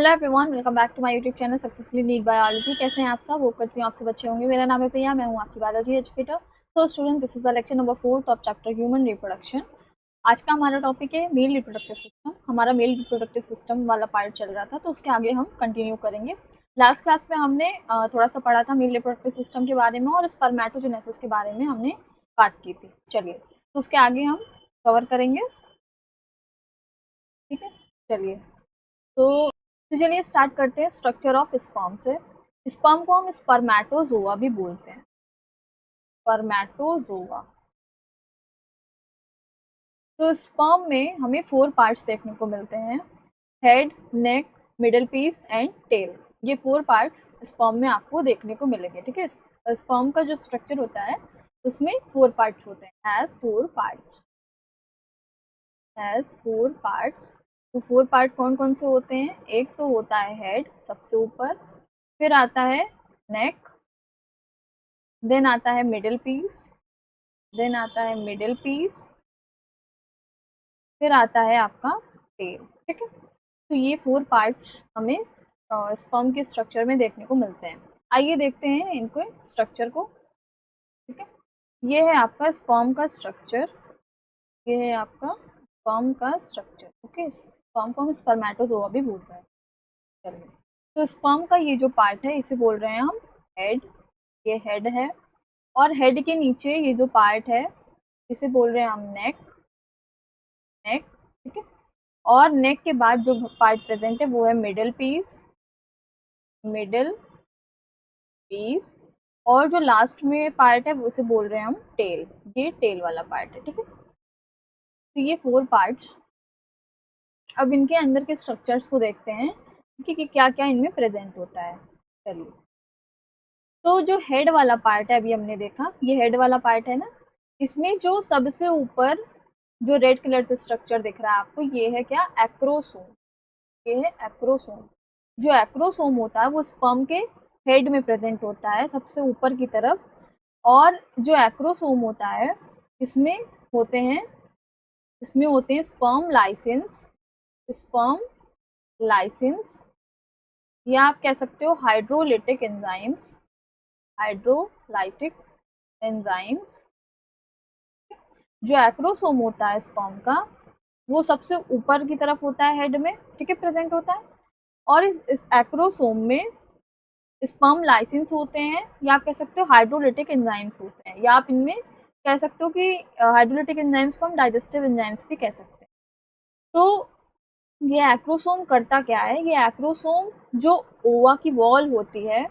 Hello everyone, welcome back to my YouTube channel successfully NEET biology. कैसे हैं आप सब? होप करती हूँ आप सब अच्छे होंगे। मेरा नाम है प्रिया, मैं हूँ आपकी बायोलॉजी एजुकेटर। तो student, this is the lecture number 4 of chapter human reproduction. आज का हमारा टॉपिक है मेल रिप्रोडक्टिव सिस्टम। हमारा मेल रिप्रोडक्टिव सिस्टम वाला पार्ट चल रहा था, तो उसके आगे हम कंटिन्यू करेंगे। लास्ट क्लास में हमने थोड़ा सा पढ़ा था मेल रिप्रोडक्टिव सिस्टम के बारे में और स्पर्मेटोजेनेसिस के बारे में हमने बात की थी। चलिए, तो उसके आगे हम कवर करेंगे। ठीक है, चलिए तो चलिए स्टार्ट करते हैं स्ट्रक्चर ऑफ स्पर्म से। स्पर्म को हम स्पर्मेटोजोआ भी बोलते हैं, स्पर्मेटोजोआ। तो स्पर्म में हमें 4 पार्ट्स देखने को मिलते हैं, head, neck, middle piece and tail. ये 4 पार्ट्स स्पर्म में आपको देखने को मिलेंगे। ठीक है, स्पर्म का जो स्ट्रक्चर होता है उसमें 4 पार्ट्स होते हैं, हैज 4 पार्ट्स, हैज 4 पार्ट्स। तो 4 पार्ट कौन कौन से होते हैं? एक तो होता है हेड सबसे ऊपर, फिर आता है नेक, देन आता है मिडिल पीस, देन आता है मिडिल पीस, फिर आता है आपका टेल। ठीक है, तो ये 4 पार्ट्स हमें स्पर्म के स्ट्रक्चर में देखने को मिलते हैं। आइए देखते हैं इनको स्ट्रक्चर को। ठीक है, ये है आपका स्पर्म का स्ट्रक्चर, ये है आपका स्पर्म का स्ट्रक्चर। ओके, स्पर्म को हम स्पर्मेटोजोआ भी बोल रहे हैं। चलिए, तो स्पर्म का ये जो पार्ट है इसे बोल रहे हैं हम हेड, ये हेड है। और हेड के नीचे ये जो पार्ट है इसे बोल रहे हैं हम नेक, नेक। ठीक है, और नेक के बाद जो पार्ट प्रेजेंट है वो है मिडिल पीस, मिडिल पीस। और जो लास्ट में पार्ट है उसे बोल रहे हैं हम टेल, ये टेल वाला पार्ट है। ठीक है, तो ये 4 पार्ट्स। अब इनके अंदर के स्ट्रक्चर्स को देखते हैं कि क्या क्या इनमें प्रेजेंट होता है। चलिए, तो जो हेड वाला पार्ट है अभी हमने देखा, ये हेड वाला पार्ट है ना, इसमें जो सबसे ऊपर जो रेड कलर से स्ट्रक्चर दिख रहा है आपको, ये है क्या? एक्रोसोम। ये है एक्रोसोम। जो एक्रोसोम होता है वो स्पर्म के हेड में प्रेजेंट होता है सबसे ऊपर की तरफ। और जो एक्रोसोम होता है इसमें होते हैं स्पर्म लाइसेंस, स्पर्म लाइसेंस, या आप कह सकते हो हाइड्रोलिटिक एंजाइम्स, हाइड्रोलाइटिक एंजाइम्स। जो एक्रोसोम होता है स्पर्म का वो सबसे ऊपर की तरफ होता है, हेड में। ठीक है, प्रेजेंट होता है। और इस एक्रोसोम में स्पर्म लाइसेंस होते हैं, या आप कह सकते हो हाइड्रोलिटिक एंजाइम्स होते हैं, या आप इनमें कह सकते हो कि हाइड्रोलिटिक एंजाइम्स को हम डाइजेस्टिव एंजाइम्स भी कह सकते हैं। तो ये एक्रोसोम करता क्या है? ये एक्रोसोम जो ओवा की वॉल होती है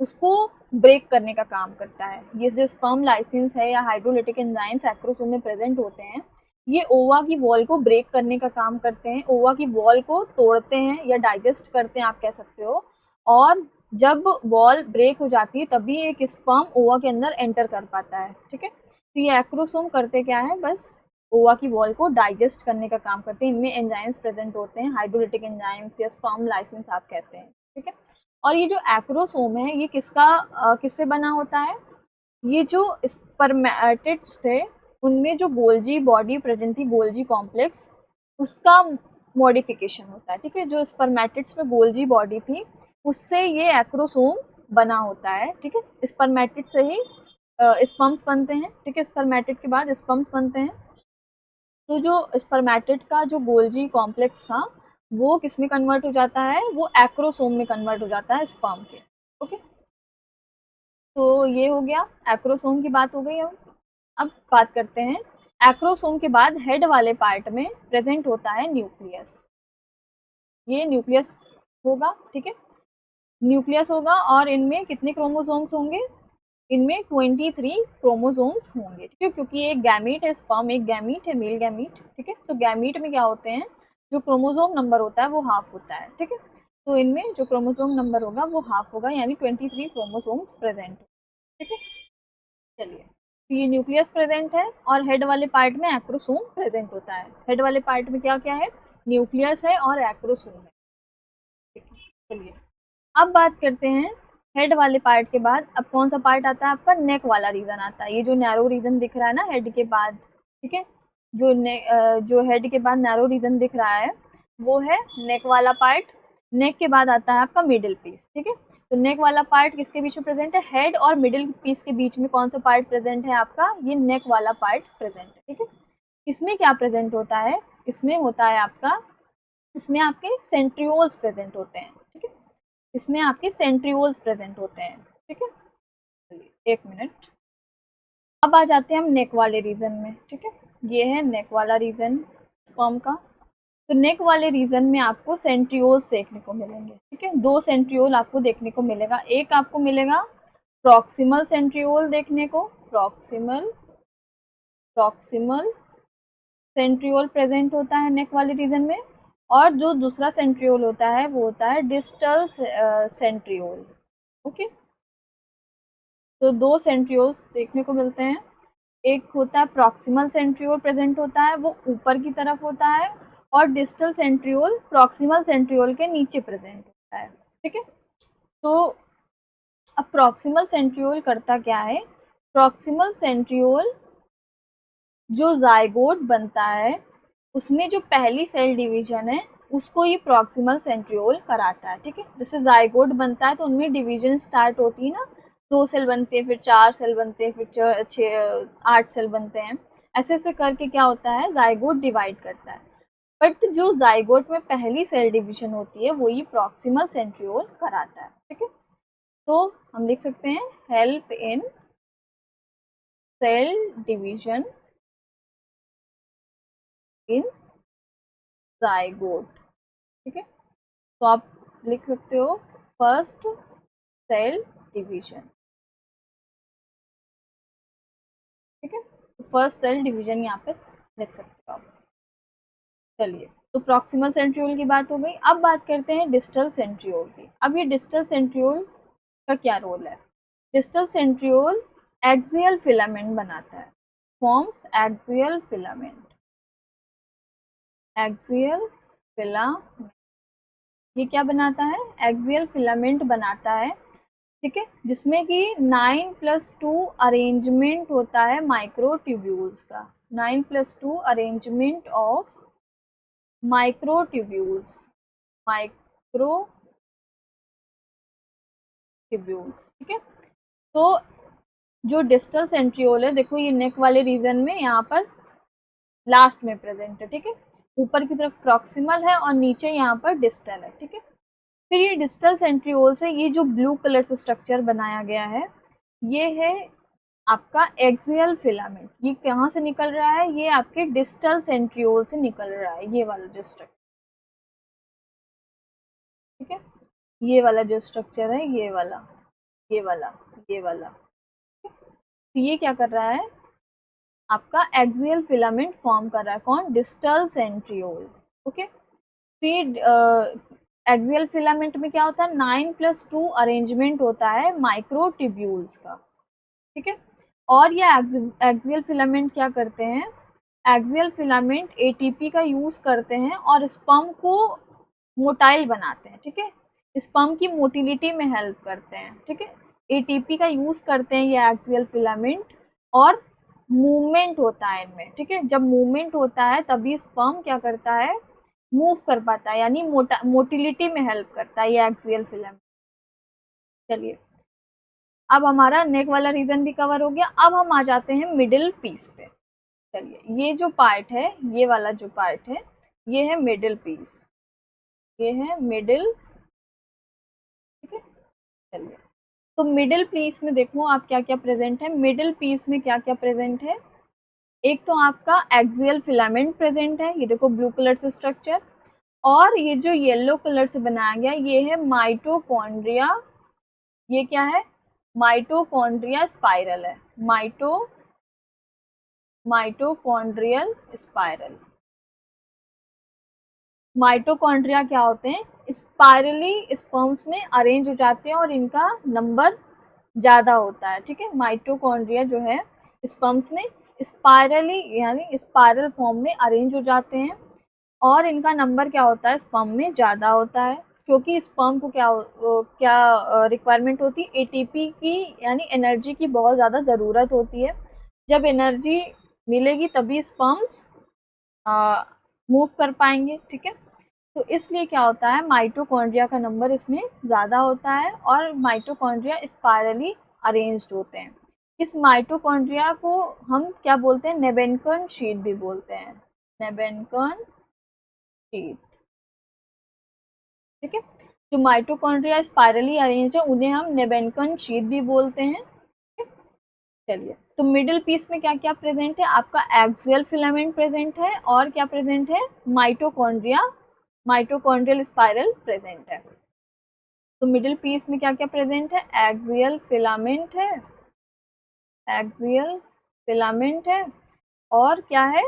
उसको ब्रेक करने का काम करता है। ये जो स्पर्म लाइसेंस है या हाइड्रोलिटिक एंजाइम्स एक्रोसोम में प्रेजेंट होते हैं, ये ओवा की वॉल को ब्रेक करने का काम करते हैं, ओवा की वॉल को तोड़ते हैं या डाइजेस्ट करते हैं, आप कह सकते हो। और जब वॉल ब्रेक हो जाती है तभी एक स्पर्म ओवा के अंदर एंटर कर पाता है। ठीक है, तो ये एक्रोसोम करते क्या है? बस ओवा की वॉल को डाइजेस्ट करने का काम करते हैं। इनमें एंजाइम्स प्रेजेंट होते हैं, हाइड्रोलिटिक एंजाइम्स या स्पर्म लाइसेंस आप कहते हैं। ठीक है, और ये जो एक्रोसोम है ये किससे बना होता है? ये जो स्पर्मेटिड्स थे उनमें जो गोल्जी बॉडी प्रेजेंट थी, गोल्जी कॉम्प्लेक्स, उसका मॉडिफिकेशन होता है। ठीक है, जो स्पर्मेटिड्स में गोल्जी बॉडी थी उससे ये एक्रोसोम बना होता है। ठीक है, स्पर्मेटिड से ही स्पर्म्स बनते हैं। ठीक है, स्पर्मेटिड के बाद स्पर्म्स बनते हैं। तो जो स्पर्मेटिड का जो गोल्जी कॉम्प्लेक्स था वो किस में कन्वर्ट हो जाता है? वो एक्रोसोम में कन्वर्ट हो जाता है स्पर्म के। ओके, तो ये हो गया, एक्रोसोम की बात हो गई। अब बात करते हैं एक्रोसोम के बाद हेड वाले पार्ट में प्रेजेंट होता है न्यूक्लियस। ये न्यूक्लियस होगा। ठीक है, न्यूक्लियस होगा और इनमें कितने क्रोमोसोम्स होंगे? इनमें 23 क्रोमोसोम्स होंगे। ठीक है, क्योंकि ये एक गैमीट है, स्पर्म एक गैमीट है, मेल गैमीट। ठीक है, तो गैमीट में क्या होते हैं? जो क्रोमोसोम नंबर होता है वो हाफ होता है। ठीक है, तो इनमें जो क्रोमोसोम नंबर होगा वो हाफ होगा, यानी 23 क्रोमोसोम्स प्रेजेंट। ठीक है, चलिए, तो ये न्यूक्लियस प्रेजेंट है और हेड वाले पार्ट में एक्रोसोम प्रेजेंट होता है। हेड वाले पार्ट में क्या क्या है? न्यूक्लियस है और एक्रोसोम है। ठीक है, चलिए अब बात करते हैं हेड वाले पार्ट के बाद। अब कौन सा पार्ट आता है आपका? नेक वाला रीजन आता है। ये जो नैरो रीजन दिख रहा है ना हेड के बाद, ठीक है, जो हेड के बाद नैरो रीजन दिख रहा है वो है नेक वाला पार्ट। नेक के बाद आता है आपका मिडिल पीस, ठीक है। तो नेक वाला पार्ट किसके बीच में प्रेजेंट है, हेड और मिडिल पीस के बीच में कौन सा पार्ट प्रेजेंट है आपका, ये नेक वाला पार्ट प्रेजेंट है, ठीक है। इसमें क्या प्रेजेंट होता है, इसमें होता है आपका, इसमें आपके सेंट्रियोल्स प्रेजेंट होते हैं, ठीक है। इसमें आपके सेंट्रियोल्स प्रेजेंट होते हैं, ठीक है। चलिए एक मिनट, अब आ जाते हैं हम नेक वाले रीजन में, ठीक है। ये है नेक वाला रीजन स्पर्म का। तो नेक वाले रीजन में आपको सेंट्रियोल्स देखने को मिलेंगे, ठीक है। दो सेंट्रियोल आपको देखने को मिलेगा, एक आपको मिलेगा प्रॉक्सिमल सेंट्रियोल देखने को, प्रॉक्सिमल सेंट्रियोल प्रेजेंट होता है नेक वाले रीजन में, और जो दूसरा सेंट्रियोल होता है वो होता है डिस्टल सेंट्रियोल, ओके। तो दो सेंट्रियोल्स देखने को मिलते हैं, एक होता है प्रॉक्सिमल सेंट्रियोल प्रेजेंट होता है, वो ऊपर की तरफ होता है, और डिस्टल सेंट्रियोल प्रॉक्सिमल सेंट्रियोल के नीचे प्रेजेंट होता है, ठीक है। तो अब प्रॉक्सिमल सेंट्रियोल करता क्या है, प्रॉक्सिमल सेंट्रियोल जो जाइगोट बनता है उसमें जो पहली सेल डिवीजन है उसको ये प्रॉक्सिमल सेंट्रियोल कराता है, ठीक है। जैसे जाइगोट बनता है तो उनमें डिवीजन स्टार्ट होती है ना, 2 सेल बनते हैं, फिर 4 सेल बनते हैं, फिर 8 सेल बनते हैं, ऐसे ऐसे करके क्या होता है, जाइगोट डिवाइड करता है। बट जो जाइगोट में पहली सेल डिवीजन होती है वो ये प्रॉक्सिमल सेंट्रियोल कराता है, ठीक है। तो हम लिख सकते हैं help in cell division in zygote, ठीक है। तो आप लिख सकते हो फर्स्ट सेल डिवीजन, ठीक है। तो फर्स्ट सेल डिवीजन यहाँ पे लिख सकते हो आप। चलिए, तो प्रॉक्सिमल सेंट्रियोल की बात हो गई, अब बात करते हैं डिस्टल सेंट्रियोल की। अब ये डिस्टल सेंट्रियोल का क्या रोल है, डिस्टल सेंट्रियोल एक्सियल फिलामेंट बनाता है, forms axial filament, axial filament, ये क्या बनाता है, एक्सियल फिलामेंट बनाता है, ठीक है, जिसमें कि 9+2 अरेंजमेंट होता है माइक्रोट्यूब्यूल्स का, 9+2 अरेंजमेंट ऑफ माइक्रोट्यूब्यूल्स, माइक्रोट्यूब्यूल्स, ठीक है। तो जो डिस्टल सेंट्रियोल है, देखो ये नेक वाले रीजन में यहाँ पर लास्ट में प्रेजेंट है, ठीक है। ऊपर की तरफ प्रॉक्सिमल है और नीचे यहाँ पर डिस्टल है, ठीक है। फिर ये डिस्टल सेंट्रियोल से ये जो ब्लू कलर से स्ट्रक्चर बनाया गया है, ये है आपका एक्सियल फिलामेंट। ये कहाँ से निकल रहा है, ये आपके डिस्टल सेंट्रियोल से निकल रहा है, ये वाला जो स्ट्रक्चर, ठीक है। ये वाला जो स्ट्रक्चर है, ये वाला, ये वाला, ये वाला, तो ये क्या कर रहा है, आपका एक्सियल फिलामेंट फॉर्म कर रहा है, कौन, डिस्टल सेंट्रियोल, ओके। फिर एक्सियल फिलामेंट में क्या होता है, 9+2 अरेंजमेंट होता है माइक्रोट्यूब्यूल्स का, ठीक है। और ये एक्सियल फिलामेंट क्या करते हैं, एक्सियल फिलामेंट एटीपी का यूज करते हैं और स्पर्म को मोटाइल बनाते हैं, ठीक है, स्पर्म की मोटिलिटी में हेल्प करते हैं, ठीक है। एटीपी का यूज करते हैं ये एक्सियल फिलामेंट, और मूवमेंट होता है इनमें, ठीक है। जब मूवमेंट होता है तभी स्पर्म क्या करता है, मूव कर पाता है, यानी मोटिलिटी में हेल्प करता है ये एक्सियल फिलामेंट। चलिए, अब हमारा नेक वाला रीजन भी कवर हो गया, अब हम आ जाते हैं मिडिल पीस पे। चलिए, ये जो पार्ट है, ये वाला जो पार्ट है, ये है मिडिल पीस, ये है मिडिल, ठीक है। चलिए, तो मिडिल पीस में देखो आप क्या क्या प्रेजेंट है, मिडिल पीस में क्या क्या प्रेजेंट है, एक तो आपका एक्सियल फिलामेंट प्रेजेंट है, ये देखो ब्लू कलर से स्ट्रक्चर, और ये जो येलो कलर से बनाया गया ये है माइटोकॉन्ड्रिया, ये क्या है, माइटोकॉन्ड्रिया स्पाइरल है, माइटोकॉन्ड्रियल स्पाइरल। माइटोकॉन्ड्रिया क्या होते हैं, स्पाइरली स्पर्म्स में अरेंज हो जाते हैं और इनका नंबर ज़्यादा होता है, ठीक है। माइटोकॉन्ड्रिया जो है स्पर्म्स में स्पाइरली यानी स्पाइरल फॉर्म में अरेंज हो जाते हैं, और इनका नंबर क्या होता है, स्पर्म में ज़्यादा होता है, क्योंकि स्पर्म को क्या रिक्वायरमेंट होती है, एटीपी की, यानी एनर्जी की बहुत ज़्यादा ज़रूरत होती है। जब एनर्जी मिलेगी तभी स्पर्म्स मूव कर पाएंगे, ठीक है। तो इसलिए क्या होता है, माइटोकॉन्ड्रिया का नंबर इसमें ज़्यादा होता है और माइटोकॉन्ड्रिया स्पायरली अरेंज्ड होते हैं। इस माइटोकॉन्ड्रिया को हम क्या बोलते हैं, नेबेनकन शीट भी बोलते हैं, नेबेनकन शीट। ठीक है, जो माइटोकॉन्ड्रिया स्पायरली अरेंज्ड है उन्हें हम नेबेनकन शीट भी बोलते हैं। चलिए, तो मिडिल पीस में क्या क्या प्रेजेंट है, आपका एक्सियल फिलामेंट प्रेजेंट है और क्या प्रेजेंट है, माइटोकॉन्ड्रिया, माइटोकॉन्ड्रियल स्पाइरल प्रेजेंट है। तो मिडिल पीस में क्या क्या प्रेजेंट है, एक्सियल फिलामेंट है, एक्सियल फिलामेंट है और क्या है,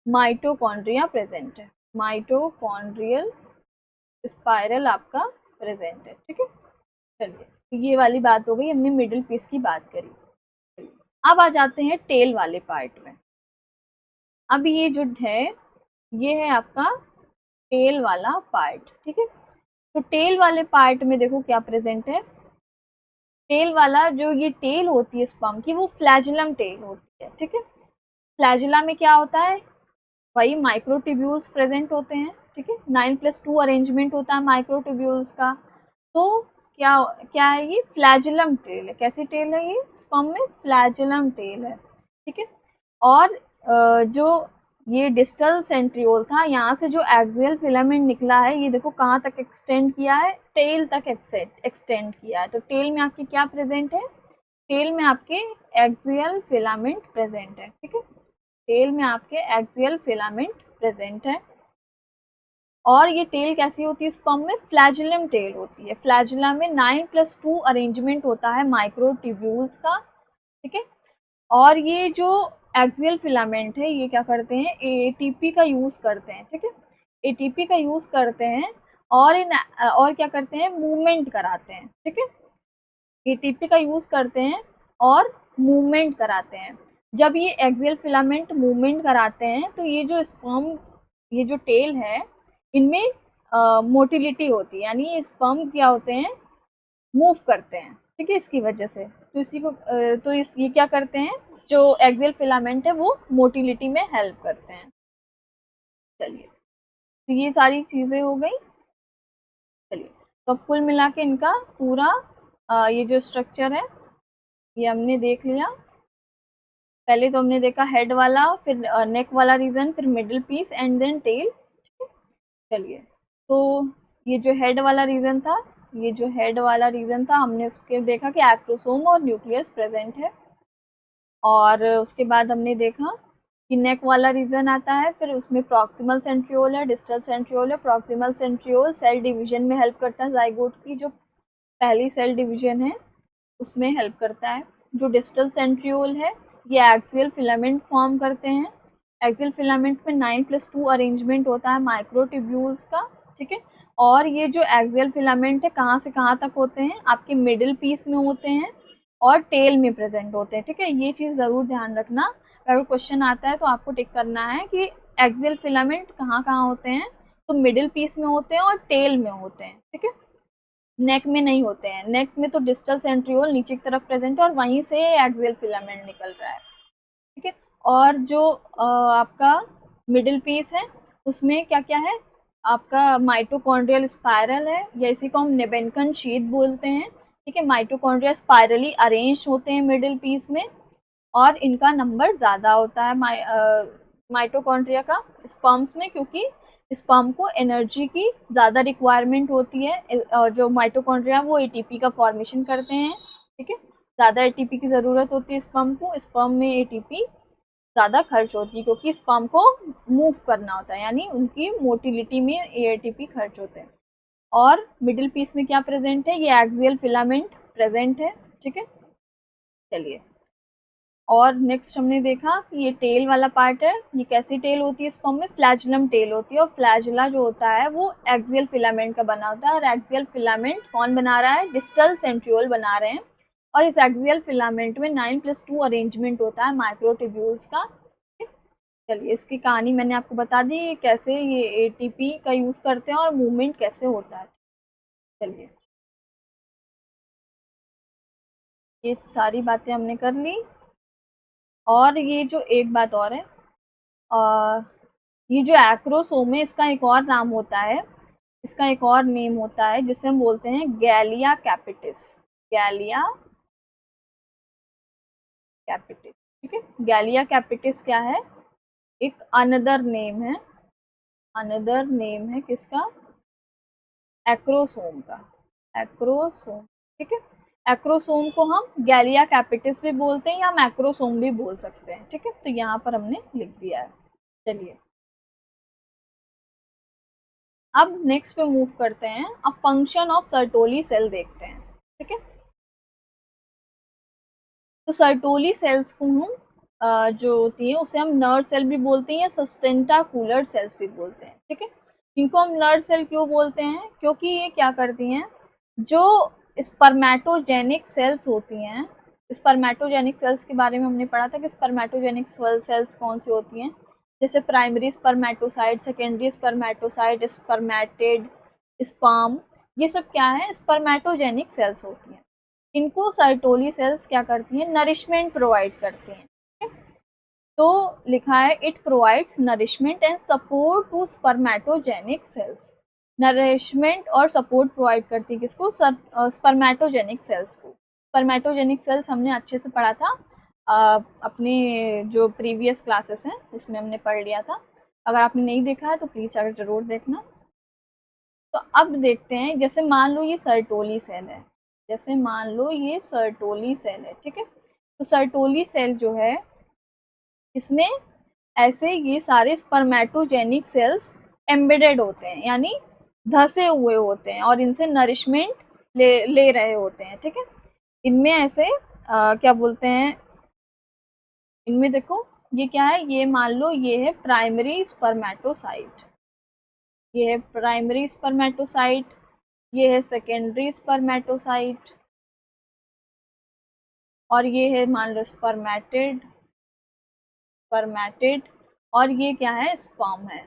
माइटोकॉन्ड्रिया प्रेजेंट है, माइटोकॉन्ड्रियल स्पाइरल आपका प्रेजेंट है। ठीक है, चलिए, तो ये वाली बात हो गई, हमने मिडिल पीस की बात करी। अब आ जाते हैं टेल वाले पार्ट में। अब ये जो है, ये है आपका टेल वाला पार्ट। ठीक है, तो टेल वाले पार्ट में देखो क्या प्रेजेंट है, टेल वाला जो ये टेल होती है स्पर्म की, वो फ्लैजुलम टेल होती है। ठीक है, फ्लैजुला में क्या होता है, वही माइक्रोट्यूब्यूल्स प्रेजेंट होते हैं। ठीक है, 9+2 अरेंजमेंट होता है माइक्रोट्यूब्यूल्स का। तो क्या क्या है, ये फ्लैजुलम टेल है। कैसी टेल है ये, स्पर्म में फ्लैजुलम टेल है। ठीक है, और जो ये डिस्टल सेंट्रियोल था, यहाँ से जो एक्सियल फिलामेंट निकला है, ये देखो कहाँ तक एक्सटेंड किया है, टेल तक एक्सटेंड किया है। तो टेल में आपके क्या प्रेजेंट है, टेल में आपके एक्सियल फिलामेंट प्रेजेंट है। ठीक है, टेल में आपके एक्सियल फिलामेंट प्रेजेंट है। और ये टेल कैसी होती है, स्पर्म में फ्लैजुलम टेल होती है। फ्लैजुला में 9+2 अरेंजमेंट होता है माइक्रोट्यूब्यूल्स का। ठीक है, और ये जो एक्सियल फिलामेंट है, ये क्या करते हैं, एटीपी का यूज करते हैं। ठीक है, एटीपी का यूज करते हैं और और क्या करते हैं, मूवमेंट कराते हैं। ठीक है, एटीपी का यूज करते हैं और मूवमेंट कराते हैं। जब ये एक्सियल फिलामेंट मूवमेंट कराते हैं, तो ये जो स्पर्म, ये जो टेल है, इनमें मोटिलिटी होती है, यानी ये स्पर्म क्या होते हैं, मूव करते हैं। ठीक है, इसकी वजह से, तो इसी को ये क्या करते हैं, जो एक्सियल फिलामेंट है वो मोटिलिटी में हेल्प करते हैं। चलिए, तो ये सारी चीजें हो गई। चलिए, तो कुल मिला के इनका पूरा ये जो स्ट्रक्चर है, ये हमने देख लिया। पहले तो हमने देखा हेड वाला, फिर नेक वाला रीजन, फिर middle piece and then tail. चलिए, तो ये जो हेड वाला रीजन था, ये जो हेड वाला रीजन था, हमने उसके देखा कि एक्रोसोम और न्यूक्लियस प्रेजेंट है। और उसके बाद हमने देखा कि नेक वाला रीजन आता है, फिर उसमें प्रॉक्सिमल सेंट्रियोल है, डिस्टल सेंट्रियोल है। प्रॉक्सिमल सेंट्रियोल सेल डिवीजन में हेल्प करता है, जाइगोट की जो पहली सेल डिवीजन है उसमें हेल्प करता है। जो डिस्टल सेंट्रियोल है, ये एक्सियल फिलामेंट फॉर्म करते हैं। एक्सियल फिलामेंट में 9+2 अरेंजमेंट होता है माइक्रोट्यूब्यूल्स का। ठीक है, और ये जो एक्सियल फिलामेंट है, कहाँ से कहाँ तक होते हैं, आपके मिडिल पीस में होते हैं और टेल में प्रेजेंट होते हैं। ठीक है, ये चीज़ ज़रूर ध्यान रखना, अगर क्वेश्चन आता है तो आपको टिक करना है कि एक्सियल फिलामेंट कहाँ कहाँ होते हैं, तो मिडिल पीस में होते हैं और टेल में होते हैं। ठीक है, नेक में नहीं होते हैं। नेक में तो डिस्टल सेंट्रियोल नीचे की तरफ प्रेजेंट है और वहीं से एक्सियल फिलामेंट निकल रहा है। ठीक है, और जो आपका मिडिल पीस है, उसमें क्या क्या है, आपका माइटोकॉन्ड्रियल स्पाइरल है, या इसी को हम नेबेनकन शीथ बोलते हैं। ठीक है, माइटोकॉन्ड्रिया स्पाइरली अरेंज होते हैं मिडिल पीस में, और इनका नंबर ज़्यादा होता है माइटोकॉन्ड्रिया का स्पर्म्स में, क्योंकि स्पर्म को एनर्जी की ज़्यादा रिक्वायरमेंट होती है। और जो माइटोकॉन्ड्रिया वो एटीपी का फॉर्मेशन करते हैं। ठीक है, ज़्यादा एटीपी की ज़रूरत होती है स्पर्म को, स्पर्म में एटीपी ज़्यादा खर्च होती है, क्योंकि स्पर्म को मूव करना होता है, यानी उनकी मोटिलिटी में एटीपी खर्च होते हैं। और मिडिल पीस में क्या प्रेजेंट है, ये एक्सियल फिलामेंट प्रेजेंट है। ठीक है, चलिए, और नेक्स्ट हमने देखा कि ये टेल वाला पार्ट है, ये कैसी टेल होती है, स्पर्म में फ्लैजुलम टेल होती है, और फ्लैजुला जो होता है वो एक्सियल फिलामेंट का बना होता है। और एक्सियल फिलामेंट कौन बना रहा है, डिस्टल सेंट्रियोल बना रहे हैं। और इस एक्सियल फिलामेंट में 9+2 अरेंजमेंट होता है माइक्रोट्यूब्यूल्स का। चलिए, इसकी कहानी मैंने आपको बता दी, कैसे ये एटीपी का यूज करते हैं और मूवमेंट कैसे होता है। चलिए, ये सारी बातें हमने कर ली। और ये जो एक बात और है, ये जो एक्रोसोम है इसका एक और नाम होता है, इसका एक और नेम होता है जिसे हम बोलते हैं गैलिया कैपिटिस। गैलिया कैपिटिस, ठीक है। गैलिया कैपिटिस क्या है? एक अनदर नेम है, अनदर नेम है किसका? एक्रोसोम का, एक्रोसोम, ठीक है। एक्रोसोम को हम गैलिया कैपिटिस भी बोलते हैं या मैक्रोसोम भी बोल सकते हैं, ठीक है। तो यहाँ पर हमने लिख दिया है। चलिए अब नेक्स्ट पे मूव करते हैं। अब फंक्शन ऑफ सर्टोली सेल देखते हैं, ठीक है। तो सर्टोली सेल्स को हम जो होती है उसे हम नर्व सेल भी बोलते हैं या सस्टेंटाकुलर सेल्स भी बोलते हैं, ठीक है। इनको हम नर्व सेल क्यों बोलते हैं? क्योंकि ये क्या करती हैं, जो स्पर्मेटोजेनिक सेल्स होती हैं, स्पर्मेटोजेनिक सेल्स के बारे में हमने पढ़ा था कि स्पर्मेटोजेनिक सेल्स कौन सी होती हैं, जैसे primary spermatocyte, secondary spermatocyte, spermatid, sperm, ये सब क्या है? स्पर्मेटोजेनिक सेल्स होती हैं। इनको सर्टोली सेल्स क्या करती हैं? नरिशमेंट प्रोवाइड करती हैं, ठीक है? तो लिखा है it provides nourishment and support to spermatogenic cells. Nourishment और सपोर्ट प्रोवाइड करती है किसको? स्पर्मेटोजेनिक सेल्स को। स्पर्मेटोजेनिक सेल्स हमने अच्छे से पढ़ा था अपने जो प्रीवियस क्लासेस हैं उसमें हमने पढ़ लिया था। अगर आपने नहीं देखा है तो प्लीज अगर जरूर देखना। तो अब देखते हैं, जैसे मान लो ये सर्टोली सेल है, जैसे मान लो ये सर्टोली सेल है, ठीक है। तो सर्टोली सेल जो है इसमें ऐसे ये सारे स्पर्मेटोजेनिक सेल्स एम्बेडेड होते हैं, यानी धसे हुए होते हैं और इनसे नरिशमेंट ले रहे होते हैं, ठीक है। इनमें ऐसे क्या बोलते हैं, इनमें देखो ये क्या है, ये मान लो ये है प्राइमरी स्पर्मेटोसाइट, ये है प्राइमरी स्पर्मेटोसाइट, ये है सेकेंडरी स्पर्मेटोसाइट और ये है मान लो स्पर्मेटिड, स्पर्मेटिड और ये क्या है? स्पर्म है,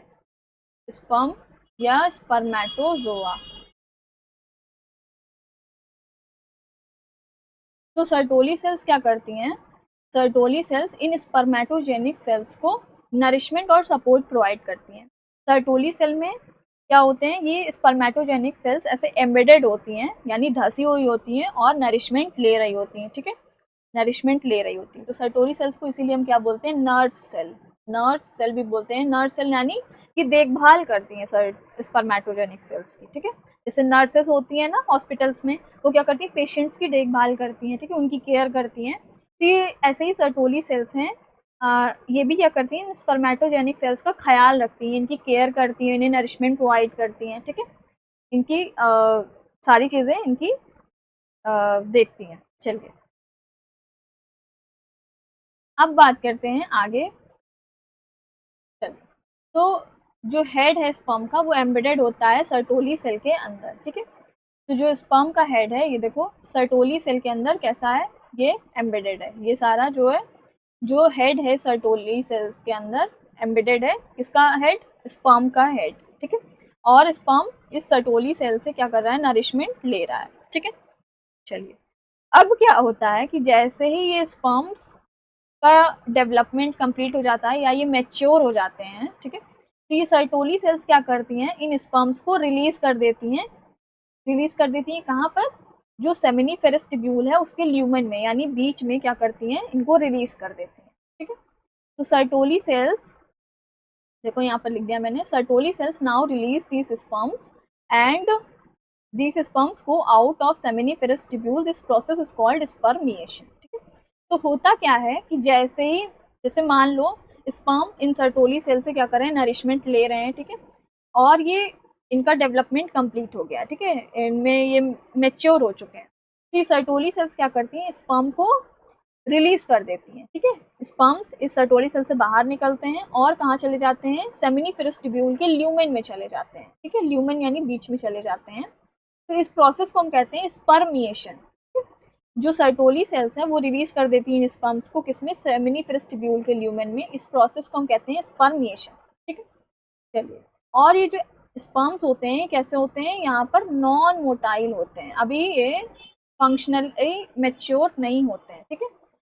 स्पर्म या स्पर्मेटोजोआ। तो सर्टोली सेल्स क्या करती हैं? सर्टोली सेल्स इन स्पर्मेटोजेनिक सेल्स को नरिशमेंट और सपोर्ट प्रोवाइड करती हैं। सर्टोली सेल में क्या होते हैं, ये स्पर्मेटोजेनिक सेल्स ऐसे एम्बेडेड होती हैं, यानी धसी हुई होती हैं और नरिशमेंट ले रही होती हैं, ठीक है। नरिशमेंट ले रही होती है। तो सर्टोरी सेल्स को इसीलिए हम क्या बोलते हैं? नर्स सेल, नर्स सेल भी बोलते हैं। नर्स सेल यानी कि देखभाल करती हैं स्पर्मेटोजेनिक सेल्स की, ठीक है। जैसे नर्सेस होती हैं ना हॉस्पिटल्स में, वो क्या करती हैं? पेशेंट्स की देखभाल करती हैं, ठीक है, उनकी केयर करती हैं। तो ये ऐसे ही सर्टोली सेल्स हैं, ये भी क्या करती हैं? स्पर्मेटोजेनिक सेल्स का ख्याल रखती हैं, इनकी केयर करती हैं, इन्हें नरिशमेंट प्रोवाइड करती हैं, ठीक है। इनकी सारी चीज़ें इनकी देखती हैं। चलिए अब बात करते हैं आगे। चलिए, तो जो हेड है स्पर्म का वो एम्बेडेड होता है सर्टोली सेल के अंदर, ठीक है। तो जो स्पर्म का हेड है ये देखो सर्टोली सेल के अंदर कैसा है, ये एम्बेडेड है। ये सारा जो है, जो हेड है सर्टोली सेल्स के अंदर एम्बेडेड है। किसका हेड? स्पर्म का हेड, ठीक है। और स्पर्म इस सर्टोली सेल से क्या कर रहा है? नरिशमेंट ले रहा है, ठीक है। चलिए अब क्या होता है कि जैसे ही ये स्पर्म्स का डेवलपमेंट कंप्लीट हो जाता है या ये मैच्योर हो जाते हैं, ठीक है, तो ये सर्टोली सेल्स क्या करती हैं? इन स्पर्म्स को रिलीज कर देती हैं। रिलीज कर देती हैं कहाँ पर? जो सेमिनिफेरस ट्यूब्यूल है उसके ल्यूमेन में, यानी बीच में क्या करती हैं? इनको रिलीज कर देती हैं, ठीक है। तो सर्टोली सेल्स देखो यहाँ पर लिख दिया मैंने, Sertoli cells now release these sperms and these sperms go out of seminiferous tubule. This process is called spermiation, ठीक है। तो होता क्या है कि जैसे ही, जैसे मान लो स्पर्म इन सर्टोली सेल से क्या कर रहे हैं? नरिशमेंट ले रहे हैं, ठीक है, और ये इनका डेवलपमेंट कंप्लीट हो गया, ठीक है, इनमें ये मेच्योर हो चुके हैं। तो ये सर्टोली सेल्स क्या करती हैं? स्पर्म को रिलीज कर देती हैं, ठीक है। स्पर्म्स इस सर्टोली सेल से बाहर निकलते हैं और कहाँ चले जाते हैं? सेमिनिफेरस ट्यूब्यूल के ल्यूमेन में चले जाते हैं, ठीक है। ल्यूमेन यानी बीच में चले जाते हैं। तो इस प्रोसेस को हम कहते हैं स्पर्मिएशन। जो सर्टोली सेल्स हैं वो रिलीज कर देती हैं स्पर्म्स को, किसमें? सेमिनिफेरस ट्यूब्यूल के ल्यूमेन में। इस प्रोसेस को हम कहते हैं स्पर्मिएशन, ठीक है। चलिए, और ये जो स्पर्म्स होते हैं कैसे होते हैं? यहाँ पर नॉन मोटाइल होते हैं, अभी ये फंक्शनली मैच्योर नहीं होते हैं, ठीक है,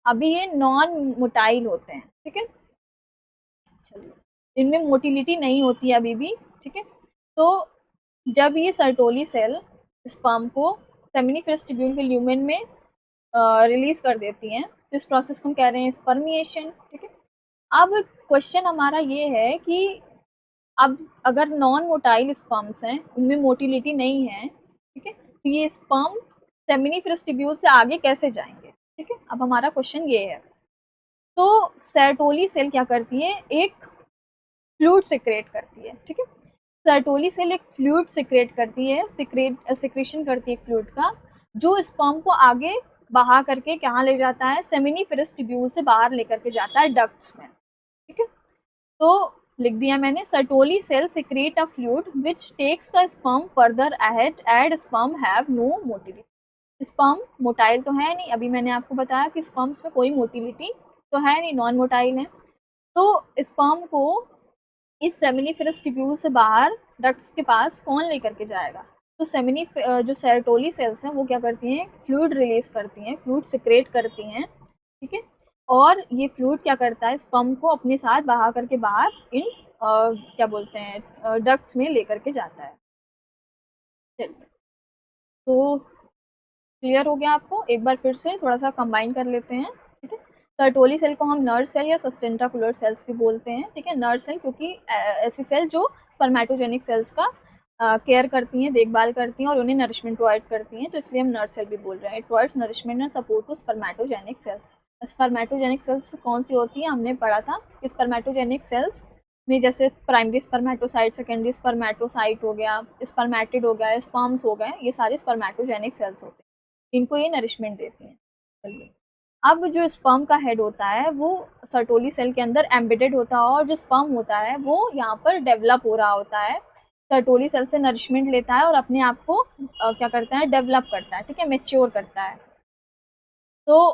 अभी ये नॉन मोटाइल होते हैं, ठीक है। चलिए इनमें मोटिलिटी नहीं होती है अभी भी, ठीक है। तो जब ये सर्टोली सेल स्पर्म को सेमिनिफरस ट्यूब्यूल के ल्यूमेन में रिलीज कर देती हैं, तो इस प्रोसेस को हम कह रहे हैं स्पर्मिएशन, ठीक है। अब क्वेश्चन हमारा ये है कि अब अगर नॉन मोटाइल स्पर्म्स हैं, उनमें मोटिलिटी नहीं है, ठीक है, तो ये स्पर्म सेमिनिफरस ट्यूब्यूल से आगे कैसे जाएंगे, ठीक है। अब हमारा क्वेश्चन ये है, तो सर्टोली सेल क्या करती है, एक फ्लूइड सिक्रेट करती है, ठीक है। सर्टोली सेल एक फ्लूइड सिक्रेट करती है, सिक्रेशन करती है फ्लूइड का, जो स्पर्म को आगे बहा करके कहाँ ले जाता है, सेमिनिफरस ट्यूब्यूल से बाहर लेकर के जाता है डक्ट्स में, ठीक है। तो लिख दिया मैंने, Sertoli cell secrete a fluid which takes the sperm further ahead as sperm have no motility. Sperm motile तो है नहीं, अभी मैंने आपको बताया कि स्पर्म्स में कोई मोटिलिटी तो है नहीं, नॉन मोटाइल है। तो स्पर्म को इस सेमिनिफरस ट्यूब्यूल से बाहर डक्ट्स के पास कौन लेकर के जाएगा, तो जो सर्टोली सेल्स हैं वो क्या करती हैं, फ्लूइड रिलीज करती हैं, फ्लूइड सिक्रेट करती हैं, ठीक है। और ये फ्लूइड क्या करता है, स्पर्म को अपने साथ बहा करके बाहर इन क्या बोलते हैं डक्ट्स में लेकर के जाता है। चलिए, तो क्लियर हो गया आपको, एक बार फिर से थोड़ा सा कंबाइन कर लेते हैं, ठीक है। सर्टोली सेल को हम नर्व सेल या सस्टेंटाकुलर सेल्स भी बोलते हैं, ठीक है। नर्व सेल क्योंकि ऐसी सेल जो स्पर्मेटोजेनिक सेल्स का केयर करती हैं, देखभाल करती हैं और उन्हें नरिशमेंट प्रोवाइड करती हैं, तो इसलिए हम नर्व सेल भी बोल रहे हैं। It provides nourishment and support to spermatogenic cells. Spermatogenic cells कौन सी होती है, हमने पढ़ा था कि स्पर्मेटोजेनिक सेल्स में जैसे प्राइमरी स्पर्मेटोसाइट, सेकेंडरी स्पर्मेटोसाइट हो गया, स्पर्मेटिड हो गया, स्पर्म्स हो गए, ये सारे स्पर्मेटोजेनिक सेल्स होते हैं, इनको ये नरिशमेंट देती हैं। चलिए, अब जो स्पर्म का हेड होता है वो सर्टोली सेल के अंदर एम्बेडेड होता है, और जो स्पर्म होता है वो यहाँ पर डेवलप हो रहा होता है, सर्टोली सेल से नरिशमेंट लेता है और अपने आप को क्या करता है, डेवलप करता है, ठीक है, मैच्योर करता है। तो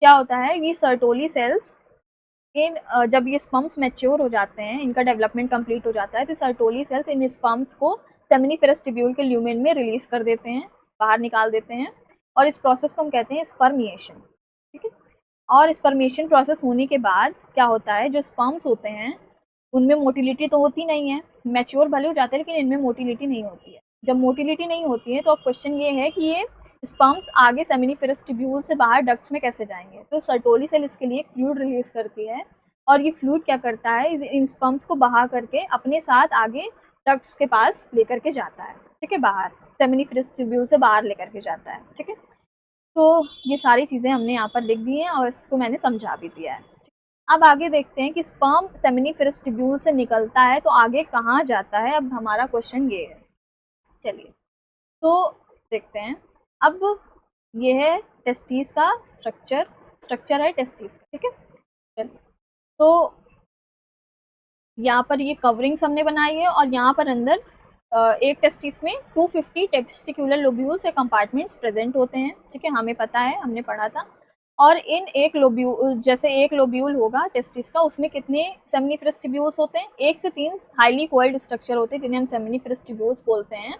क्या होता है, ये सर्टोली सेल्स इन जब ये स्पर्म्स मैच्योर हो जाते हैं, इनका डेवलपमेंट कंप्लीट हो जाता है, तो सर्टोली सेल्स इन स्पर्म्स को सेमिनिफेरस ट्यूब्यूल के ल्यूमेन में रिलीज कर देते हैं, बाहर निकाल देते हैं, और इस प्रोसेस को हम कहते हैं स्पर्मिएशन, ठीक है। और स्पर्मिएशन प्रोसेस होने के बाद क्या होता है, जो स्पर्म्स होते हैं उनमें मोटिलिटी तो होती नहीं है, मैच्योर भले हो जाते हैं लेकिन इनमें मोटिलिटी नहीं होती है। जब मोटिलिटी नहीं होती है तो अब क्वेश्चन ये है कि ये स्पर्म्स आगे सेमिनिफेरस ट्यूब्यूल से बाहर डक्ट्स में कैसे जाएंगे, तो सर्टोली सेल इसके लिए फ्लूइड रिलीज करती है, और ये फ्लूइड क्या करता है, इन स्पर्म्स को बहा करके अपने साथ आगे डक्ट्स के पास लेकर के जाता है, ठीक है, बाहर सेमिनिफेरस ट्यूब्यूल से बाहर लेकर के जाता है, ठीक है। तो ये सारी चीज़ें हमने यहाँ पर लिख दी हैं और इसको मैंने समझा भी दिया है। अब आगे देखते हैं कि स्पर्म सेमिनिफेरस ट्यूब्यूल से निकलता है तो आगे कहाँ जाता है, अब हमारा क्वेश्चन ये है। चलिए, तो देखते हैं। अब ये है टेस्टिस का स्ट्रक्चर है टेस्टिस, ठीक है। चलिए, तो यहाँ पर ये कवरिंग्स हमने बनाई है, और यहाँ पर अंदर एक टेस्टिस में 250 टेस्टिकुलर लोब्यूल्स या कंपार्टमेंट्स प्रेजेंट होते हैं, ठीक है, हमें पता है, हमने पढ़ा था। और इन एक लोब्यूल, जैसे एक लोब्यूल होगा टेस्टिस का, उसमें कितने सेमिनिफेरस ट्यूब्यूल्स होते हैं, 1 से 3 हाईली कोइल्ड स्ट्रक्चर होते हैं जिन्हें हम सेमिनिफेरस ट्यूब्यूल्स बोलते हैं।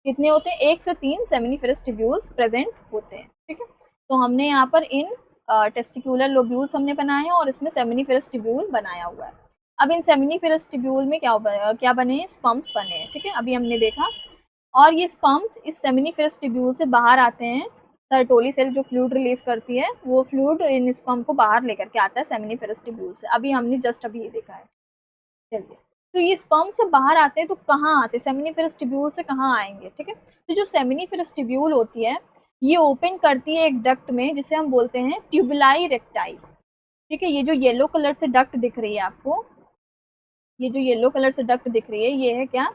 कितने होते हैं, 1 से 3 सेमिनिफेरस ट्यूब्यूल्स प्रेजेंट होते हैं, ठीक है। तो हमने यहाँ पर इन टेस्टिकुलर लोब्यूल्स हमने बनाए हैं और इसमें सेमिनिफेरस ट्यूब्यूल बनाया हुआ है। अब इन सेमिनिफेरस ट्यूब्यूल में क्या बने हैं, स्पर्म्स बने हैं, ठीक है, अभी हमने देखा। और ये स्पर्म्स इस सेमिनिफेरस ट्यूब्यूल से बाहर आते हैं, सर्टोली सेल जो फ्लूइड रिलीज करती है वो फ्लूइड इन स्पर्म को बाहर लेकर के आता है सेमिनिफेरस ट्यूब्यूल से, अभी हमने जस्ट अभी ये देखा है। चलिए, तो ये स्पर्म से बाहर आते हैं तो कहाँ आते हैं, सेमिनिफेरस ट्यूब्यूल से कहाँ आएंगे, ठीक है। तो जो सेमिनिफेरस ट्यूब्यूल होती है ये ओपन करती है एक डक्ट में जिसे हम बोलते हैं ट्यूबुलाई रेक्टाई, ठीक है। ये जो येलो कलर से डक्ट दिख रही है आपको, ये जो येलो कलर से डक्ट दिख रही है ये है क्या,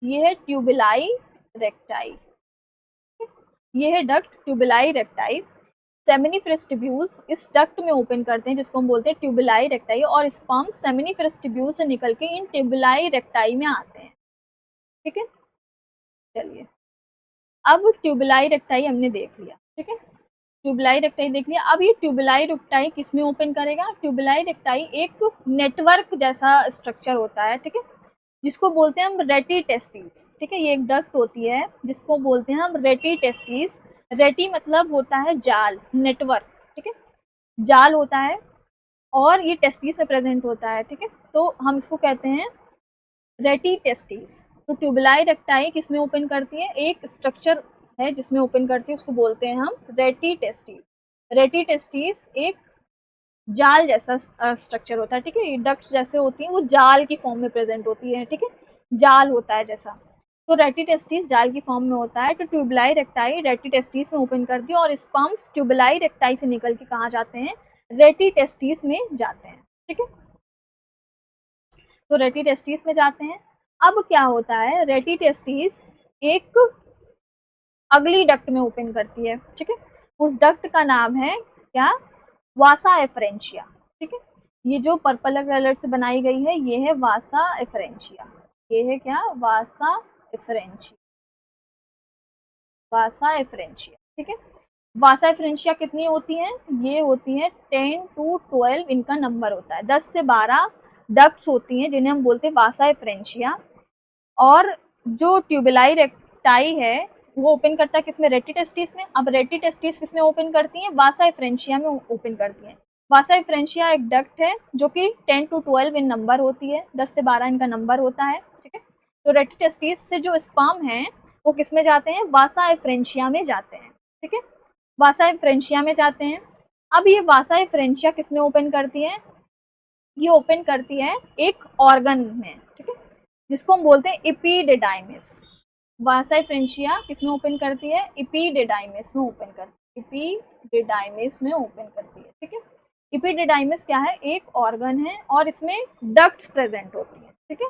ये है ट्यूबुलाई रेक्टाई, ये है डक्ट ट्यूबुलाई रेक्टाई। सेमिनिफेरस ट्यूब्यूल्स इस डक्ट में ओपन करते हैं जिसको हम बोलते हैं ट्यूबुलाई रेक्टाई, और स्पर्म सेमिनिफेरस ट्यूब्यूल से निकल के इन ट्यूबुलाई रेक्टाई में आते हैं, ठीक है। चलिए, अब ट्यूबुलाई रेक्टाई हमने देख लिया, ठीक है, ट्यूबुलाई रेक्टाई देख लिया। अब ये ट्यूबुलाई रेक्टाई किस में ओपन करेगा, ट्यूबुलाई रेक्टाई एक नेटवर्क जैसा स्ट्रक्चर होता है, ठीक है, जिसको बोलते हैं हम रेटी टेस्टिस, ठीक है। ये एक डक्ट होती है जिसको बोलते हैं हम रेटी टेस्टिस। रेटी मतलब होता है जाल, नेटवर्क, ठीक है, जाल होता है। और ये टेस्टिस में प्रेजेंट होता है, ठीक है। तो हम इसको कहते हैं रेटी टेस्टिस। तो ट्यूबुलाई रेक्टाई किसमें ओपन करती है, एक स्ट्रक्चर है जिसमें ओपन करती है, उसको बोलते हैं हम रेटी टेस्टिस। रेटी टेस्टिस एक जाल जैसा स्ट्रक्चर होता है, ठीक है। ये डक्ट्स जैसे होती हैं वो जाल की फॉर्म में प्रेजेंट होती है, ठीक है, जाल होता है जैसा। तो रेटी टेस्टिस जाल की फॉर्म में होता है। तो ट्यूबुलाई रेक्टाई रेटी टेस्टिस में ओपन करती है और स्पर्म्स ट्यूबुलाई रेक्टाई से निकल के कहाँ जाते हैं, रेटी टेस्टिस में जाते हैं, ठीक है। तो रेटी टेस्टिस में जाते हैं। अब क्या होता है, रेटी टेस्टिस एक अगली डक्ट में ओपन करती है, ठीक है। उस डक्ट का नाम है क्या, वासा एफरेंशिया, ठीक है। ये जो पर्पल कलर से बनाई गई है ये है वासा एफरेंशिया, ये है क्या, वासा एफरेंशिया, वासा एफरेंशिया, ठीक है। वासा एफरेंशिया कितनी होती हैं, ये होती है 10 to 12 इनका नंबर होता है, 10 से 12 डक्ट्स होती हैं जिन्हें हम बोलते हैं वासा एफरेंशिया। और जो ट्यूबुलाई रेक्टाई है वो ओपन करता है किसमें, रेटी टेस्टिस में। अब रेटी टेस्टिस किसमें ओपन करती है, वासा एफरेंशिया में ओपन करती है। वासा एफरेंशिया एक डक्ट है जो कि 10 to 12 इन नंबर होती है, 10 से 12 इनका नंबर होता है, ठीक है। तो रेटी टेस्टिस से जो स्पर्म है वो किसमें जाते हैं, वासा एफरेंशिया में जाते हैं, ठीक है, वासा एफरेंशिया में जाते हैं। अब ये वासा एफरेंशिया किसमें ओपन करती है, ये ओपन करती है एक ऑर्गन में, ठीक है, जिसको हम बोलते हैं एपिडिडाइमिस। वासा एफरेंशिया किसमें ओपन करती है, एपिडिडाइमिस में ओपन करती है, एपिडिडाइमिस में ओपन करती है, ठीक है। एपिडिडाइमिस क्या है, एक ऑर्गन है और इसमें डक्ट्स प्रेजेंट होती हैं, ठीक है,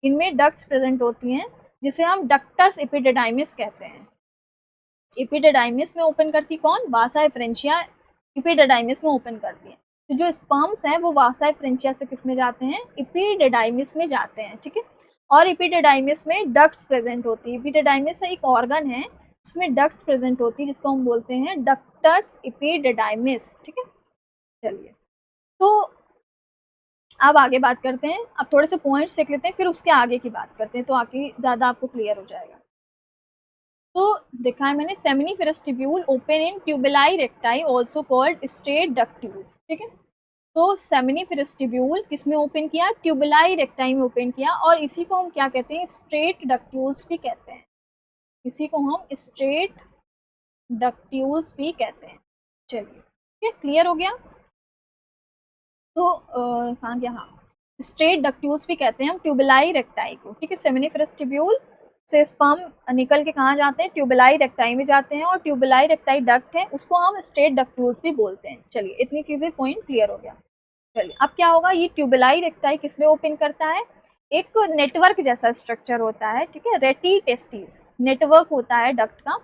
इनमें डक्ट्स प्रेजेंट होती हैं जिसे हम डक्टस एपिडिडाइमिस कहते हैं। एपिडिडाइमिस में ओपन करती कौन, वासा एफरेंशिया एपिडिडाइमिस में ओपन करती है। तो जो स्पर्म्स हैं वो वासा एफरेंशिया से किस में जाते हैं, एपिडिडाइमिस में जाते हैं, ठीक है। और एपिडिडाइमिस में डक्ट्स प्रेजेंट होती है। एपिडिडाइमिस एक ऑर्गन है जिसमें डक्ट्स प्रेजेंट होती है जिसको हम बोलते हैं डक्टस एपिडिडाइमिस, ठीक है। चलिए, तो अब आगे बात करते हैं, अब थोड़े से पॉइंट्स देख लेते हैं फिर उसके आगे की बात करते हैं, तो आगे ज़्यादा आपको क्लियर हो जाएगा। तो देखा है मैंने, seminiferous tubule open in tubuli recti also called straight ductules, ठीक है। तो सेमिनिफेरस ट्यूब्यूल किसमें ओपन किया, ट्यूबुलाई रेक्टाई में ओपन किया, और इसी को हम क्या कहते हैं, स्ट्रेट डक्ट्यूल्स भी कहते हैं, इसी को हम स्ट्रेट डक्ट्यूल्स भी कहते हैं। चलिए, ठीक है, क्लियर हो गया। तो कहाँ गया, हाँ, स्ट्रेट डक्ट्यूल्स भी कहते हैं हम ट्यूबुलाई रेक्टाई को, ठीक है। सेमिनिफेरस ट्यूब्यूल से स्पर्म निकल के कहाँ जाते हैं, ट्यूबुलाई रेक्टाई में जाते हैं, और ट्यूबुलाई रेक्टाई डक्ट है उसको हम स्ट्रेट डक्ट्यूल्स भी बोलते हैं। चलिए, इतनी चीज़ें पॉइंट क्लियर हो गया। चलिए, अब क्या होगा, ये ट्यूबुलाई रेक्टाई किसमें ओपन करता है, एक नेटवर्क जैसा स्ट्रक्चर होता है, ठीक है, रेटी टेस्टिस नेटवर्क होता है डक्ट का,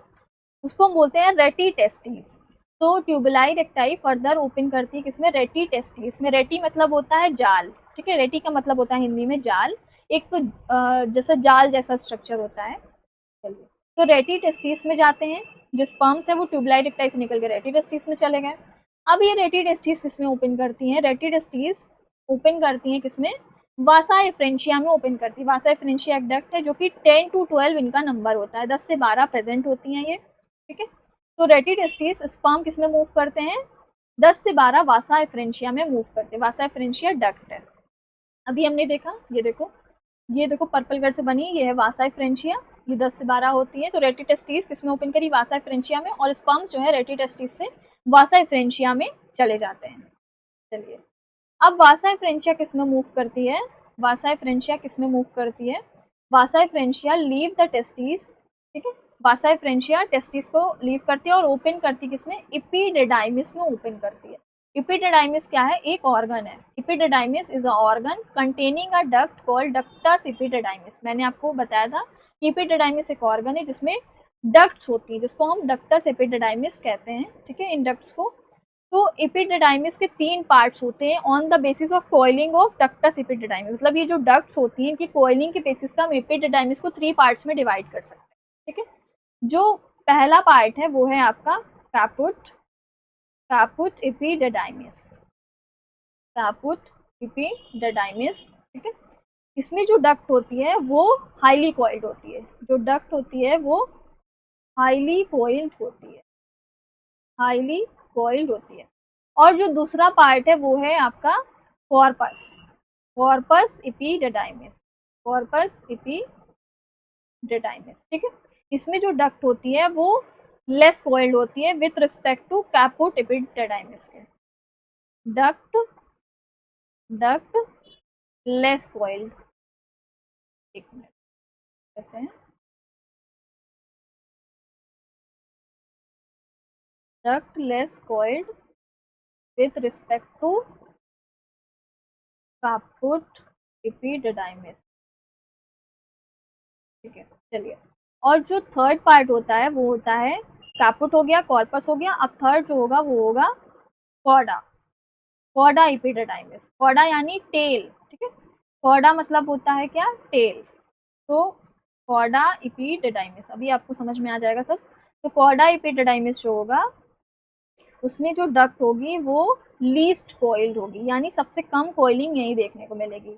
उसको हम बोलते हैं रेटी टेस्टिस। तो ट्यूबुलाई रेक्टाई फर्दर ओपन करती है किसमें, रेटी टेस्टिस में। रेटी मतलब होता है जाल, ठीक है, रेटी का मतलब होता है हिंदी में जाल, एक जैसा जाल जैसा स्ट्रक्चर होता है। चलिए, तो रेटी टेस्टिस में जाते हैं, जो स्पर्म्स है वो ट्यूबुलाई रेक्टाई से निकल के रेटी टेस्टिस में चले गए। अब ये रेटी टेस्टिस किसमें ओपन करती हैं, रेटी टेस्टिस ओपन करती हैं किसमें, वासा एफरेंशिया में ओपन करती है। वासा एफरेंशिया एक डक्ट है जो कि 10 to 12 इनका नंबर होता है, 10 से 12 प्रेजेंट होती हैं ये, ठीक है। तो रेटी टेस्टिस स्पर्म किसमें मूव करते हैं, 10 से 12 वासा एफरेंशिया में मूव करते हैं। वासा एफरेंशिया डक्ट है। अभी हमने देखा, ये देखो पर्पल कलर से बनी, ये है वासा एफरेंशिया, ये 10 से 12 होती है। तो रेटी टेस्टिस किसमें ओपन करी, वासा एफरेंशिया में, और स्पर्म्स जो है रेटी टेस्टिस से वासा एफरेंशिया में चले जाते हैं। चलिए, अब वासा एफरेंशिया किसमें मूव करती है, वासा एफरेंशिया किसमें मूव करती है, वासा एफरेंशिया लीव द टेस्टिस, ठीक है, वासा एफरेंशिया टेस्टिस को लीव करती है और ओपन करती है किसमें, एपिडिडाइमिस में ओपन करती है। एपिडिडाइमिस क्या है, एक ऑर्गन है। Epididymis is a organ containing a duct called ductus epididymis. मैंने आपको बताया था कि एपिडिडाइमिस एक ऑर्गन है जिसमें डक्ट्स होती है जिसको हम डक्टस एपिडिडाइमिस कहते हैं, ठीक है, इन डक्ट्स को। तो एपिडिडाइमिस के 3 पार्ट्स होते हैं on the basis of coiling of ductus epididymis. मतलब ये जो डक्ट्स होती हैं इनकी कॉइलिंग के बेसिस पर हम एपिडिडाइमिस को 3 पार्ट्स में डिवाइड कर सकते हैं, ठीक है। जो पहला पार्ट है वो है आपका caput, caput epididymis, caput epididymis, ठीक है। इसमें जो डक्ट होती है वो हाईली कॉइल्ड होती है, जो डक्ट होती है वो हाईली कॉइल्ड होती है, हाईली कॉइल्ड होती है। और जो दूसरा पार्ट है वो है आपका कॉर्पस, कॉर्पस इपिडिडाइमिस, कॉर्पस इपिडिडाइमिस, ठीक है। इसमें जो डक्ट होती है वो लेस कॉइल्ड होती है with respect to caput epididymis के। डक्ट डक्ट लेस कॉइल्ड, एक मिनट कहते हैं, duct less coiled with respect to caput epididymis, ठीक है। चलिए, और जो थर्ड पार्ट होता है वो होता है कैपुट हो गया, कॉर्पस हो गया, अब थर्ड जो होगा वो होगा कॉर्डा, कॉर्डा इपिडिडाइमिस, कॉर्डा यानी टेल, ठीक है। कॉर्डा मतलब होता है क्या, टेल। तो कॉर्डा इपिडिडाइमिस, अभी आपको समझ में आ जाएगा सब। तो कॉर्डा इपिडिडाइमिस जो होगा उसमें जो डक्ट होगी वो लीस्ट कॉइल्ड होगी, यानी सबसे कम कॉइलिंग यही देखने को मिलेगी,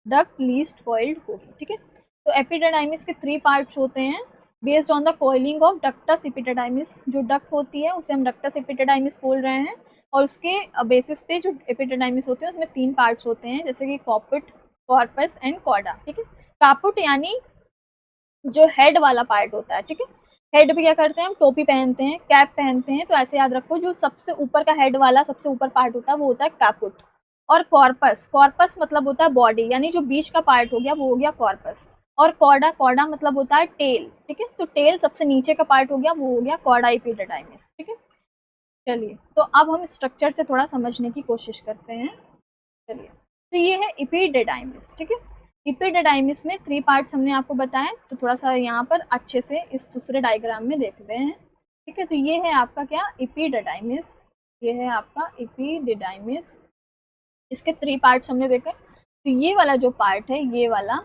डक्ट लीस्ट कॉइल्ड होगी, ठीक है। तो एपिडिडाइमिस के 3 पार्ट्स होते हैं based on the coiling of ductus epididymis. जो डक्ट होती है उसे हम डक्टस एपिडिडाइमिस बोल रहे हैं, और उसके बेसिस पे जो एपिडिडाइमिस होते हैं उसमें 3 पार्ट्स होते हैं, जैसे कि कॉपुट, कॉर्पस एंड कॉर्डा, ठीक है। कापुट यानी जो हेड वाला पार्ट होता है, ठीक है। हेड पे क्या करते हैं हम, टोपी पहनते हैं, कैप पहनते हैं, तो ऐसे याद रखो जो सबसे ऊपर का हेड वाला सबसे ऊपर पार्ट होता है वो होता है कैपुट। और कॉर्पस, कॉर्पस मतलब होता है बॉडी, यानी जो बीच का पार्ट हो गया वो हो गया कॉर्पस। और कॉर्डा, कॉर्डा मतलब होता है टेल, ठीक है। तो टेल सबसे नीचे का पार्ट हो गया वो हो गया कॉर्डा एपिडिडाइमिस, ठीक है। चलिए, तो अब हम स्ट्रक्चर से थोड़ा समझने की कोशिश करते हैं। चलिए, तो ये है एपिडिडाइमिस, ठीक है। एपिडिडाइमिस में 3 पार्ट्स हमने आपको बताए, तो थोड़ा सा यहाँ पर अच्छे से इस दूसरे डायग्राम में देखते हैं, ठीक है। तो ये है आपका क्या, एपिडिडाइमिस, ये है आपका एपिडिडाइमिस, इसके 3 पार्ट्स हमने देखे। तो ये वाला जो पार्ट है, ये वाला,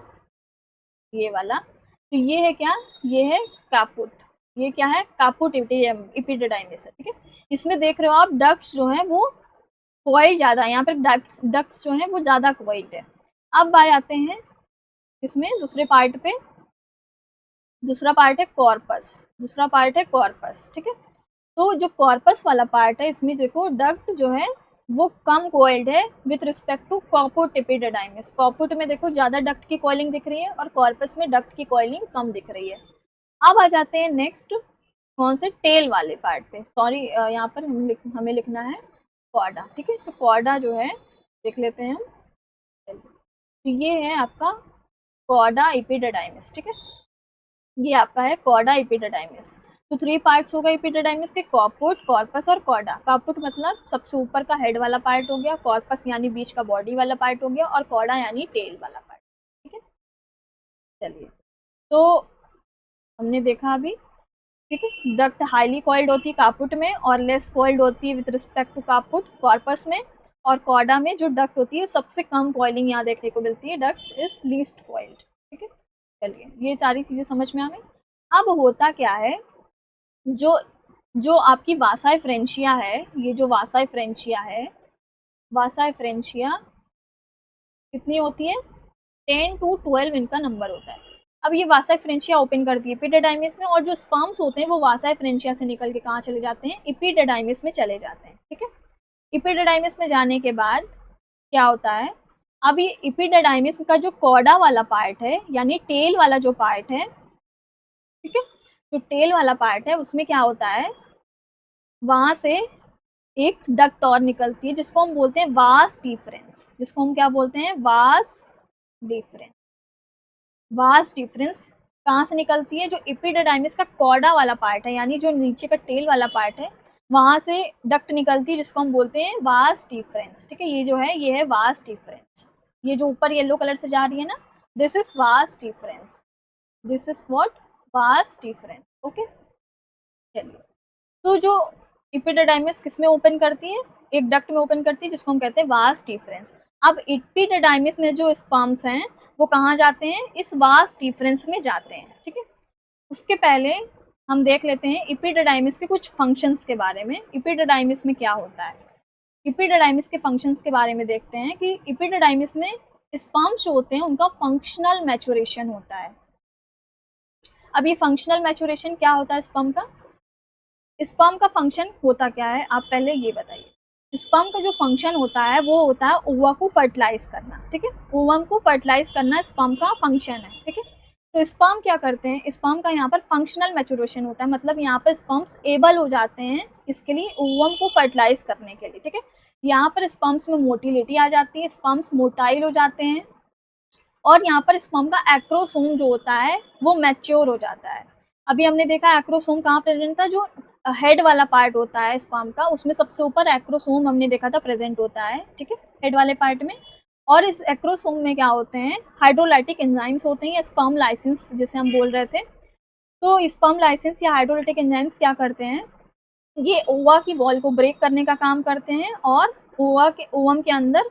ये वाला, तो ये है क्या, ये है कैपुट, ये क्या है, कैपुट एपिडिडाइमिस है, ठीक है। इसमें देख रहे हो आप डक्ट्स जो है वो कॉइल ज्यादा है, यहाँ पर डक्ट्स जो है वो ज्यादा कॉइल्ड है। अब आ जाते हैं इसमें दूसरे पार्ट पे, दूसरा पार्ट है कॉर्पस, दूसरा पार्ट है कॉर्पस, ठीक है। तो जो कॉर्पस वाला पार्ट है इसमें देखो डक्ट जो है वो कम कॉइल्ड है विथ रिस्पेक्ट टू कॉपुट एपिडिडाइमिस। कॉपुट में देखो ज्यादा डक्ट की कॉइलिंग दिख रही है और कॉर्पस में डक्ट की कॉइलिंग कम दिख रही है। अब आ जाते हैं नेक्स्ट कौन से, टेल वाले पार्ट पे, सॉरी यहाँ पर हमें लिखना है कॉर्डा, ठीक है। तो कॉर्डा जो है देख लेते हैं हम। तो ये है आपका कॉर्डा एपिडिडाइमिस, ठीक है। ये आपका है कॉर्डा एपिडिडाइमिस। तो 3 पार्ट्स हो गए एपिडिडाइमिस के, कॉपुट, कॉर्पस और कॉर्डा। कॉपुट मतलब सबसे ऊपर का हेड वाला पार्ट हो गया, कॉर्पस यानी बीच का बॉडी वाला पार्ट हो गया, और कॉर्डा यानी टेल वाला पार्ट, ठीक है। चलिए, तो हमने देखा अभी, ठीक है। डक्ट हाईली कॉइल्ड होती है कापुट में और लेस कॉइल्ड होती है विद रिस्पेक्ट टू कापुट कॉर्पस में, और कॉर्डा में जो डक्ट होती है सबसे कम कॉइलिंग यहाँ देखने को मिलती है, डक्ट इज लीस्ट कॉइल्ड, ठीक है। चलिए, ये सारी चीजें समझ में आ गई। अब होता क्या है, जो जो आपकी वासाई फ्रेंचिया है, ये जो वासाई फ्रेंचिया है, वासाई फ्रेंचिया कितनी होती है, 10 to 12 इनका नंबर होता है। अब ये वासाई फ्रेंचिया ओपन करती है एपिडिडाइमिस में, और जो स्पर्म्स होते हैं वो वासाई फ्रेंचिया से निकल के कहाँ चले जाते हैं, एपिडिडाइमिस में चले जाते हैं, ठीक है। एपिडिडाइमिस में जाने के बाद क्या होता है, अब ये एपिडिडाइमिस का जो कॉर्डा वाला पार्ट है, यानी टेल वाला जो पार्ट है, ठीक है, जो टेल वाला पार्ट है उसमें क्या होता है, वहां से एक डक्ट और निकलती है जिसको हम बोलते हैं वास डिफरेंस, जिसको हम क्या बोलते हैं, वास डिफरेंस। वास डिफरेंस कहाँ से निकलती है, जो एपिडिडाइमिस का कॉर्डा वाला पार्ट है, यानी जो नीचे का टेल वाला पार्ट है, वहां से डक्ट निकलती है जिसको हम बोलते हैं वास डिफरेंस, ठीक है। ये जो है ये है वास डिफरेंस, ये जो ऊपर येलो कलर से जा रही है ना, this is vas deferens, this is what, vas deferens, okay. चलिए, तो जो एपिडिडाइमिस किस में ओपन करती है, एक डक्ट में ओपन करती है जिसको हम कहते हैं वास डिफरेंस। अब एपिडिडाइमिस में जो स्पर्म्स हैं वो कहाँ जाते हैं, इस वास डिफरेंस में जाते हैं, ठीक है। उसके पहले हम देख लेते हैं एपिडिडाइमिस के कुछ फंक्शंस के बारे में, एपिडिडाइमिस में क्या होता है। एपिडिडाइमिस के फंक्शंस के बारे में देखते हैं कि एपिडिडाइमिस में स्पर्म्स जो होते हैं उनका फंक्शनल मैच्योरेशन होता है। अब ये फंक्शनल मैच्योरेशन क्या होता है स्पर्म का, स्पर्म का फंक्शन होता क्या है, आप पहले ये बताइए। स्पर्म का जो फंक्शन होता है वो होता है ओवा को फर्टिलाइज करना, ठीक है। ओवम को फर्टिलाइज करना स्पर्म का फंक्शन है, ठीक है। तो स्पर्म क्या करते हैं, स्पर्म का यहाँ पर फंक्शनल मैच्योरेशन होता है, मतलब यहाँ पर स्पर्म्स एबल हो जाते हैं इसके लिए ओवम को फर्टिलाइज करने के लिए, ठीक है। यहाँ पर स्पर्म्स में मोटिलिटी आ जाती है, स्पर्म्स मोटाइल हो जाते हैं, और यहाँ पर स्पर्म का एक्रोसोम जो होता है वो मैच्योर हो जाता है। अभी हमने देखा एक्रोसोम कहाँ प्रेजेंट था, जो हेड वाला पार्ट होता है स्पर्म का, उसमें सबसे ऊपर एक्रोसोम हमने देखा था प्रेजेंट होता है, ठीक है, हेड वाले पार्ट में। और इस एक्रोसोम में क्या होते हैं, हाइड्रोलाइटिक एंजाइम्स होते हैं, या स्पर्म लाइसेंस जिसे हम बोल रहे थे। तो स्पर्म लाइसेंस या हाइड्रोलाइटिक एंजाइम्स क्या करते हैं, ये ओवा की वॉल को ब्रेक करने का काम करते हैं और ओवम के अंदर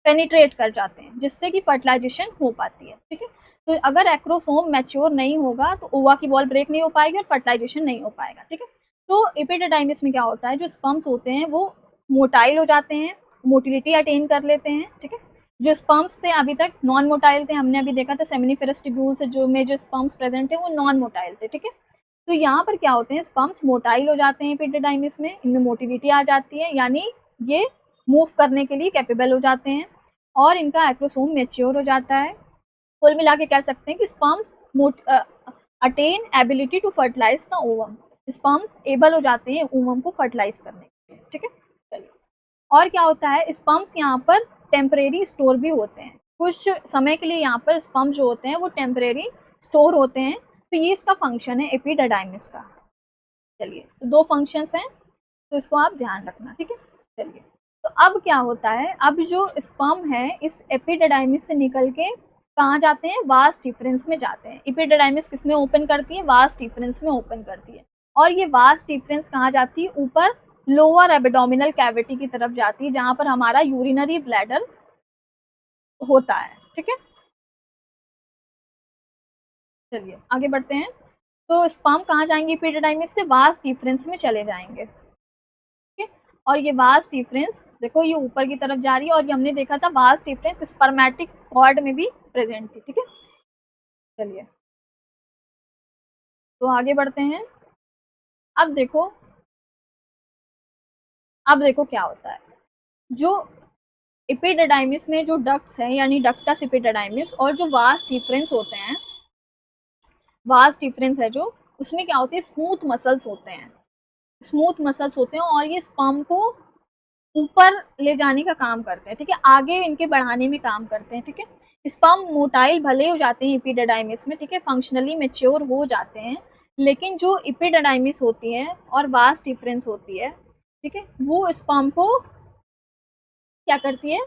पेनिट्रेट कर जाते हैं, जिससे कि फर्टिलाइजेशन हो पाती है, ठीक है। तो अगर एक्रोसोम मैच्योर नहीं होगा तो ओवा की वॉल ब्रेक नहीं हो पाएगी और फर्टिलाइजेशन नहीं हो पाएगा, ठीक है। तो एपिडिडाइमिस में क्या होता है, जो स्पर्म्स होते हैं वो मोटाइल हो जाते हैं, मोटिलिटी अटेन कर लेते हैं, ठीक है। जो स्पर्म्स थे अभी तक नॉन मोटाइल थे, हमने अभी देखा था सेमिनिफेरस ट्यूब्यूल से जो स्पर्म्स प्रेजेंट थे वो नॉन मोटाइल थे, ठीक है। तो यहाँ पर क्या होते हैं, स्पर्म्स मोटाइल हो जाते हैं एपिडिडाइमिस में, इनमें मोटिलिटी आ जाती है, यानी ये मूव करने के लिए कैपेबल हो जाते हैं, और इनका एक्रोसोम मैच्योर हो जाता है। कुल मिला के कह सकते हैं कि sperms attain ability to fertilise the ovum, sperms able हो जाते हैं ओवम को फर्टिलाइज करने के लिए, ठीक है। चलिए, और क्या होता है, स्पर्म्स यहाँ पर टेम्परेरी स्टोर भी होते हैं, कुछ समय के लिए यहाँ पर स्पर्म जो होते हैं वो टेम्परेरी स्टोर होते हैं। तो ये इसका फंक्शन है एपिडिडाइमिस का। चलिए, तो दो फंक्शंस हैं, तो इसको आप ध्यान रखना, ठीक है। चलिए, तो अब क्या होता है, अब जो स्पर्म है इस एपिडिडाइमिस से निकल के कहाँ जाते हैं, वास डिफरेंस में जाते हैं। एपिडिडाइमिस किस में ओपन करती है, वास डिफरेंस में ओपन करती है, और ये वास डिफरेंस कहाँ जाती है, ऊपर लोअर एब्डोमिनल कैविटी की तरफ जाती है, जहाँ पर हमारा यूरिनरी ब्लैडर होता है, ठीक है। चलिए आगे बढ़ते हैं। तो स्पर्म कहाँ जाएंगे, एपिडिडाइमिस से वास डिफरेंस में चले जाएंगे, ठीक है। और ये वास डिफरेंस देखो, ये ऊपर की तरफ जा रही है, और ये हमने देखा था वास डिफरेंस स्पर्मेटिक कॉर्ड में भी प्रेजेंट थी, ठीक है। चलिए, तो आगे बढ़ते हैं। अब देखो क्या होता है, जो एपिडिडाइमिस में जो डक्ट्स हैं, यानी डक्टस एपिडिडाइमिस, और जो वास डिफरेंस होते हैं, वास डिफरेंस है जो, उसमें क्या होते हैं, स्मूथ मसल्स होते हैं, स्मूथ मसल्स होते हैं, और ये स्पर्म को ऊपर ले जाने का काम करते हैं, ठीक है, आगे इनके बढ़ाने में काम करते हैं, ठीक है। स्पर्म मोटाइल भले हो जाते हैं एपिडिडाइमिस में, ठीक है, फंक्शनली मेच्योर हो जाते हैं, लेकिन जो एपिडिडाइमिस होती है और वास डिफरेंस होती है, ठीक है, वो स्पर्म को क्या करती है,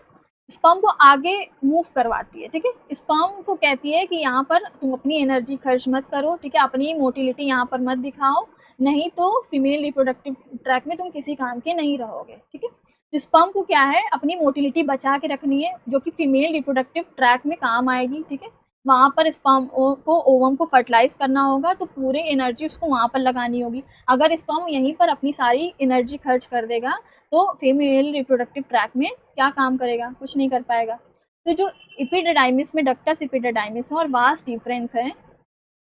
स्पर्म को आगे मूव करवाती है, ठीक है। स्पर्म को कहती है कि यहाँ पर तुम अपनी एनर्जी खर्च मत करो, ठीक है, अपनी मोटिलिटी यहाँ पर मत दिखाओ, नहीं तो फीमेल रिप्रोडक्टिव ट्रैक में तुम किसी काम के नहीं रहोगे, ठीक है। तो स्पर्म को क्या है, अपनी मोटिलिटी बचा के रखनी है, जो कि फीमेल रिप्रोडक्टिव ट्रैक में काम आएगी, ठीक है। वहाँ पर स्पर्म को ओवम को फर्टिलाइज करना होगा, तो पूरे एनर्जी उसको वहाँ पर लगानी होगी। अगर स्पर्म यहीं पर अपनी सारी एनर्जी खर्च कर देगा तो फीमेल रिप्रोडक्टिव ट्रैक में क्या काम करेगा, कुछ नहीं कर पाएगा। तो जो एपिडिडाइमिस में डक्टस एपिडिडाइमिस है और वास डिफरेंस है,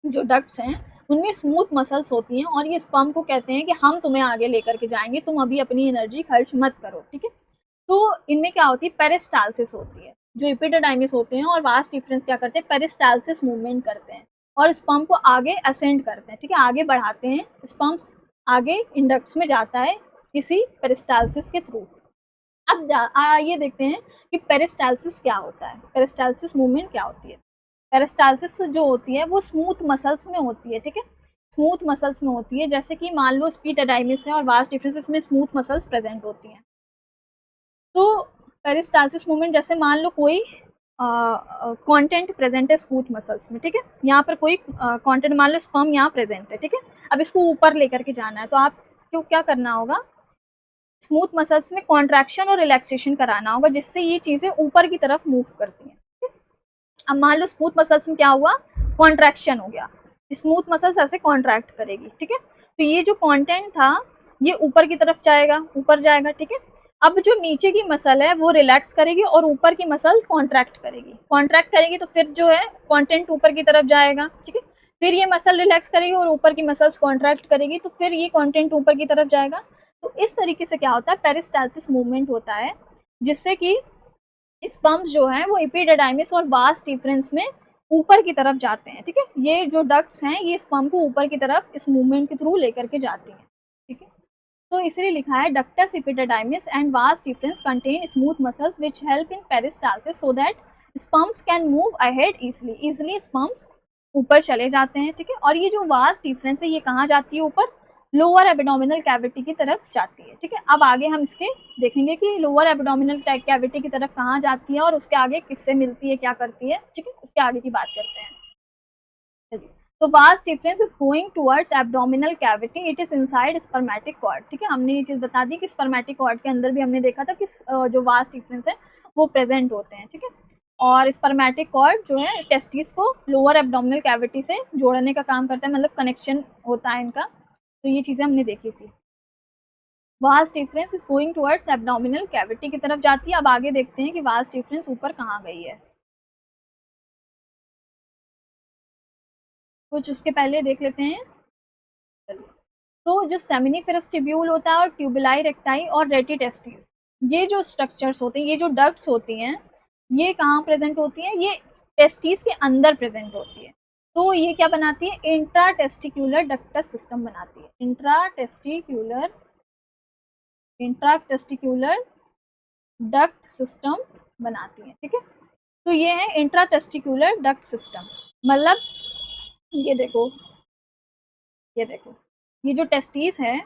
जो डक्ट्स हैं उनमें स्मूथ मसल्स होती हैं, और ये स्पर्म को कहते हैं कि हम तुम्हें आगे लेकर के जाएंगे, तुम अभी अपनी एनर्जी खर्च मत करो, ठीक है। तो इनमें क्या होती है, पेरिस्टाल्सिस होती है। जो एपिडिडाइमिस होते हैं और वास डिफरेंस क्या करते हैं, पेरिस्टाल्सिस मूवमेंट करते हैं और स्पर्म को आगे असेंड करते हैं, ठीक है, आगे बढ़ाते हैं, स्पर्म आगे इंडक्ट्स में जाता है इसी पेरिस्टाल्सिस के थ्रू। अब ये देखते हैं कि पेरिस्टाल्सिस क्या होता है, पेरिस्टाल्सिस मूवमेंट क्या होती है। पेरिस्टाल्सिस जो होती है वो स्मूथ मसल्स में होती है, ठीक है, स्मूथ मसल्स में होती है, जैसे कि मान लो एपिडिडाइमिस है और वास डिफरेंस में स्मूथ मसल्स प्रेजेंट होती हैं। तो पेरिस्टाल्सिस मूवमेंट, जैसे मान लो कोई कंटेंट प्रेजेंट है स्मूथ मसल्स में, ठीक है, यहाँ पर कोई कंटेंट मान लो स्पर्म यहाँ प्रेजेंट है, ठीक है, अब इसको ऊपर लेकर के जाना है, तो आपको क्या करना होगा, स्मूथ मसल्स में कॉन्ट्रैक्शन और रिलैक्सेशन कराना होगा, जिससे ये चीज़ें ऊपर की तरफ मूव करती हैं। अब मान लो स्मूथ मसल्स में क्या हुआ, कॉन्ट्रैक्शन हो गया, स्मूथ मसल्स ऐसे कॉन्ट्रैक्ट करेगी, ठीक है, तो ये जो कंटेंट था ये ऊपर की तरफ जाएगा, ऊपर जाएगा, ठीक है। अब जो नीचे की मसल है वो रिलैक्स करेगी और ऊपर की मसल कॉन्ट्रैक्ट करेगी, तो फिर जो है कंटेंट ऊपर की तरफ जाएगा, ठीक है, फिर ये मसल रिलैक्स करेगी और ऊपर की मसल्स कॉन्ट्रैक्ट करेगी, तो फिर ये कंटेंट ऊपर की तरफ जाएगा। तो इस तरीके से क्या होता है, पेरिस्टालसिस मूवमेंट होता है, जिससे कि स्पर्म्स जो है वो एपिडिडाइमिस और वास डिफरेंस में ऊपर की तरफ जाते हैं। ठीक है, ये जो डक्ट्स हैं ये स्पर्म को ऊपर की तरफ इस मूवमेंट के थ्रू लेकर के जाती हैं। ठीक है, तो इसलिए लिखा है ductus epididymis and vas deferens contain smooth muscles which help in peristalsis so that sperms can move ahead easily sperms ऊपर चले जाते हैं। ठीक है, और ये जो वास डिफरेंस है ये कहाँ जाती है, ऊपर लोअर एब्डोमिनल कैविटी की तरफ जाती है। ठीक है, अब आगे हम इसके देखेंगे कि लोअर एब्डोमिनल कैविटी की तरफ कहाँ जाती है और उसके आगे किससे मिलती है, क्या करती है। ठीक है, उसके आगे की बात करते हैं। चलिए, तो vas deferens is going towards abdominal cavity, it is inside spermatic cord. ठीक है, हमने ये चीज बता दी कि स्पर्मेटिक कॉर्ड के अंदर भी हमने देखा था कि जो वास डिफरेंस है वो प्रेजेंट होते हैं। ठीक है, और स्पर्मेटिक कॉर्ड जो है टेस्टिस को लोअर एब्डोमिनल कैविटी से जोड़ने का काम करता है, मतलब कनेक्शन होता है इनका। तो ये चीजें हमने देखी थी। वास deferens is going towards abdominal cavity की तरफ जाती है। अब आगे देखते हैं कि वास डिफरेंस ऊपर कहाँ गई है। कुछ उसके पहले देख लेते हैं। तो जो सेमिनिफेरस ट्यूब्यूल होता है और ट्यूबुलाई रेक्टाई और रेटिटेस्टिस, ये जो स्ट्रक्चर्स होते हैं, ये जो डक्ट्स होती हैं, ये कहाँ प्रेजेंट होती हैं, ये टेस्टिस के अंदर प्रेजेंट होती है। तो ये क्या बनाती है, इंट्राटेस्टिक्यूलर डक्टस सिस्टम बनाती है। इंट्राटेस्टिक्यूलर डक्ट सिस्टम बनाती है। ठीक है, तो ये है इंट्राटेस्टिक्यूलर डक्ट सिस्टम। मतलब ये देखो ये जो टेस्टिस है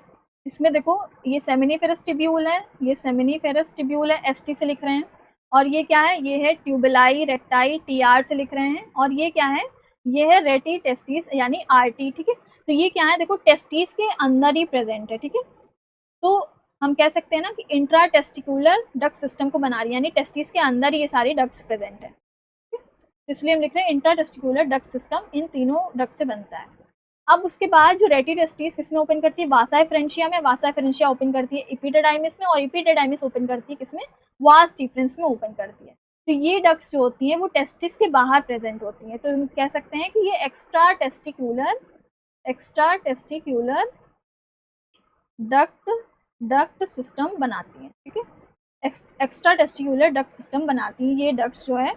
इसमें देखो ये सेमिनिफेरस ट्यूब्यूल है, ये सेमिनिफेरस ट्यूब्यूल है, एसटी से लिख रहे हैं। और ये क्या है, ये है ट्यूबुलाई रेक्टाई, टीआर से लिख रहे हैं। और ये क्या है, ये है रेटी टेस्टिस यानी आरटी। ठीक है, तो ये क्या है, देखो टेस्टिस के अंदर ही प्रेजेंट है। ठीक है, तो हम कह सकते हैं ना कि इंट्रा टेस्टिकुलर डक्ट सिस्टम को बना रही है, यानी टेस्टिस के अंदर ये सारी डक्ट्स प्रेजेंट है। इसलिए हम लिख रहे हैं intra testicular duct system in तीनों डक्ट से बनता है। अब उसके बाद जो रेटी टेस्टिस किसमें ओपन करती है, वासा फ्रेंशिया में। वासा फ्रेंशिया ओपन करती है एपिडिडाइमिस में, और एपिडिडाइमिस ओपन करती है किसमें, वास डिफरेंस में ओपन करती है। तो ये डक्ट्स जो होती हैं वो टेस्टिस के बाहर प्रेजेंट होती हैं। तो हम कह सकते हैं कि ये एक्स्ट्रा टेस्टिक्यूलर डक्ट सिस्टम बनाती हैं। ठीक है, एक्स्ट्रा टेस्टिकुलर डक्ट सिस्टम बनाती हैं ये डक्ट्स जो है।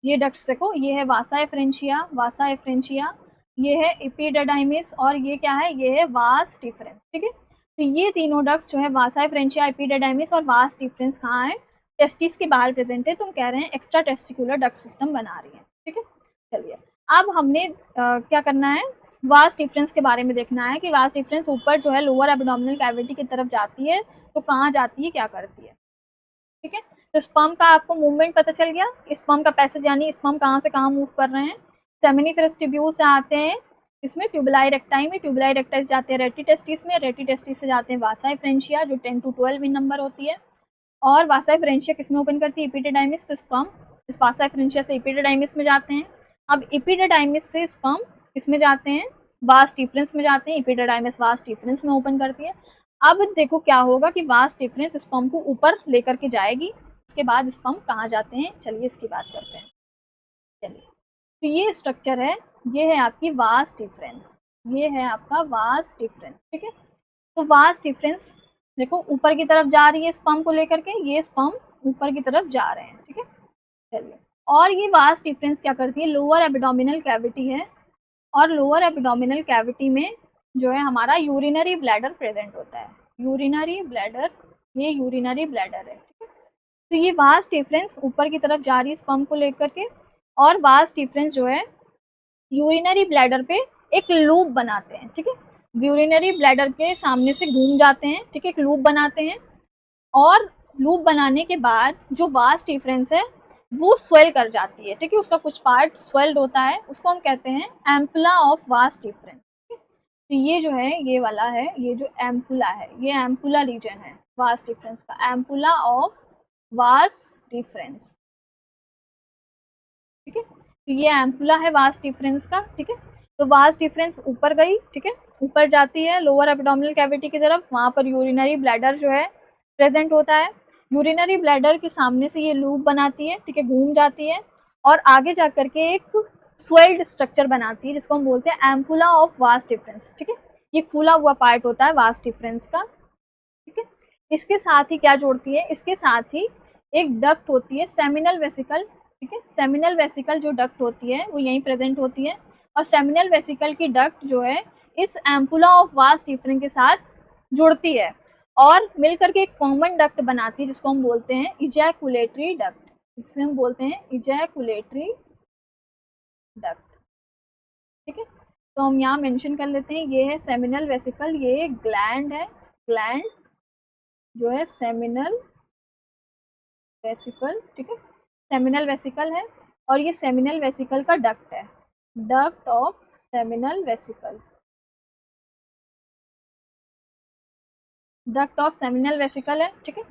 ये डक्ट्स देखो, ये है वासा फ्रेंशिया, ये है एपिडिडाइमिस, और ये क्या है, ये है वास डिफरेंस। ठीक है, तो ये तीनों डक्ट जो है वासा फ्रेंशिया, एपिडिडाइमिस और वास डिफरेंस कहाँ है, टेस्टिस के बाहर प्रेजेंट है। तो हम कह रहे हैं एक्स्ट्रा टेस्टिकुलर डक्ट सिस्टम बना रही है। ठीक है, चलिए अब हमने क्या करना है, वास डिफरेंस के बारे में देखना है कि वास डिफरेंस ऊपर जो है लोअर एब्डोमिनल कैविटी की तरफ जाती है तो कहाँ जाती है, क्या करती है। ठीक है, तो स्पर्म का आपको मूवमेंट पता चल गया, स्पर्म का पैसेज यानी स्पर्म कहाँ से कहाँ मूव कर रहे हैं। सेमिनिफेरस ट्यूब्यूल से आते हैं इसमें ट्यूबुलाई रेक्टाई में, ट्यूबुलाई रेक्टाई से जाते हैं रेटी टेस्टिस में, रेटी टेस्टिस से जाते हैं वासा फ्रेंशिया जो 10 to 12 इन नंबर होती है। और वासा फ्रेंशिया किसमें ओपन करती है, एपिडिडाइमिस। तो स्पर्म इस वासा फ्रेंशिया से एपिडिडाइमिस में जाते हैं। अब एपिडिडाइमिस से स्पर्म किसमें जाते हैं, वास डिफरेंस में जाते हैं। एपिडिडाइमिस वास डिफरेंस में ओपन करती है। अब देखो क्या होगा कि वास डिफरेंस स्पर्म को ऊपर लेकर के जाएगी। उसके बाद स्पर्म कहाँ जाते हैं, चलिए इसकी बात करते हैं। चलिए, तो ये स्ट्रक्चर है, ये है आपकी वास डिफरेंस, ये है आपका वास डिफरेंस। ठीक है, तो वास डिफरेंस देखो ऊपर की तरफ जा रही है स्पर्म को लेकर के, ये स्पर्म ऊपर की तरफ जा रहे हैं। ठीक है, चलिए, और ये वास डिफरेंस क्या करती है, लोअर एब्डोमिनल कैविटी है, और लोअर एब्डोमिनल कैविटी में जो है हमारा यूरिनरी ब्लैडर प्रेजेंट होता है। यूरिनरी ब्लैडर, ये यूरिनरी ब्लैडर है। ठीक है, तो ये वास डिफरेंस ऊपर की तरफ जा रही है स्पर्म को लेकर के, और वास डिफरेंस जो है यूरिनरी ब्लैडर पे एक लूप बनाते हैं। ठीक है, यूरिनरी ब्लैडर के सामने से घूम जाते हैं। ठीक है, एक लूप बनाते हैं, और लूप बनाने के बाद जो वास डिफरेंस है वो स्वेल कर जाती है। ठीक है, उसका कुछ पार्ट स्वेल्ड होता है, उसको हम कहते हैं एम्पुला ऑफ वास डिफरेंस। तो ये जो है, ये वाला है, ये जो एम्पुला है, ये एम्पुला रीजन है वास डिफरेंस का, एम्पुला ऑफ वास डिफरेंस। ठीक है, तो ये एम्पुला है वास डिफरेंस का। ठीक है, तो वास डिफरेंस ऊपर गई। ठीक है, ऊपर जाती है लोअर एब्डोमिनल कैविटी की तरफ, वहाँ पर यूरिनरी ब्लैडर जो है प्रेजेंट होता है। यूरिनरी ब्लैडर के सामने से ये लूप बनाती है। ठीक है, घूम जाती है, और आगे जा करके एक स्वेल्ड स्ट्रक्चर बनाती है जिसको हम बोलते हैं एम्पुला ऑफ वास डिफरेंस। ठीक है, ये फूला हुआ पार्ट होता है वास डिफरेंस का। ठीक है। इसके साथ ही क्या जोड़ती है, इसके साथ ही एक डक्ट होती है सेमिनल वेसिकल, ठीक है। सेमिनल वेसिकल जो डक्ट होती है वो यहीं प्रेजेंट होती है, और सेमिनल वेसिकल की डक्ट जो है इस एम्पुला ऑफ वास डिफरेंस के साथ जुड़ती है और मिलकर के एक कॉमन डक्ट बनाती है जिसको हम बोलते हैं इजैकुलेटरी डक्ट, जिसे हम बोलते हैं इजैकुलेटरी डक्ट, ठीक है। तो हम यहाँ मेंशन कर लेते हैं, ये है सेमिनल वेसिकल, ये ग्लैंड है, ग्लैंड जो है सेमिनल वेसिकल, ठीक है, सेमिनल वेसिकल है, और ये सेमिनल वेसिकल का डक्ट है, duct of seminal vesicle, duct of seminal vesicle है, ठीक है।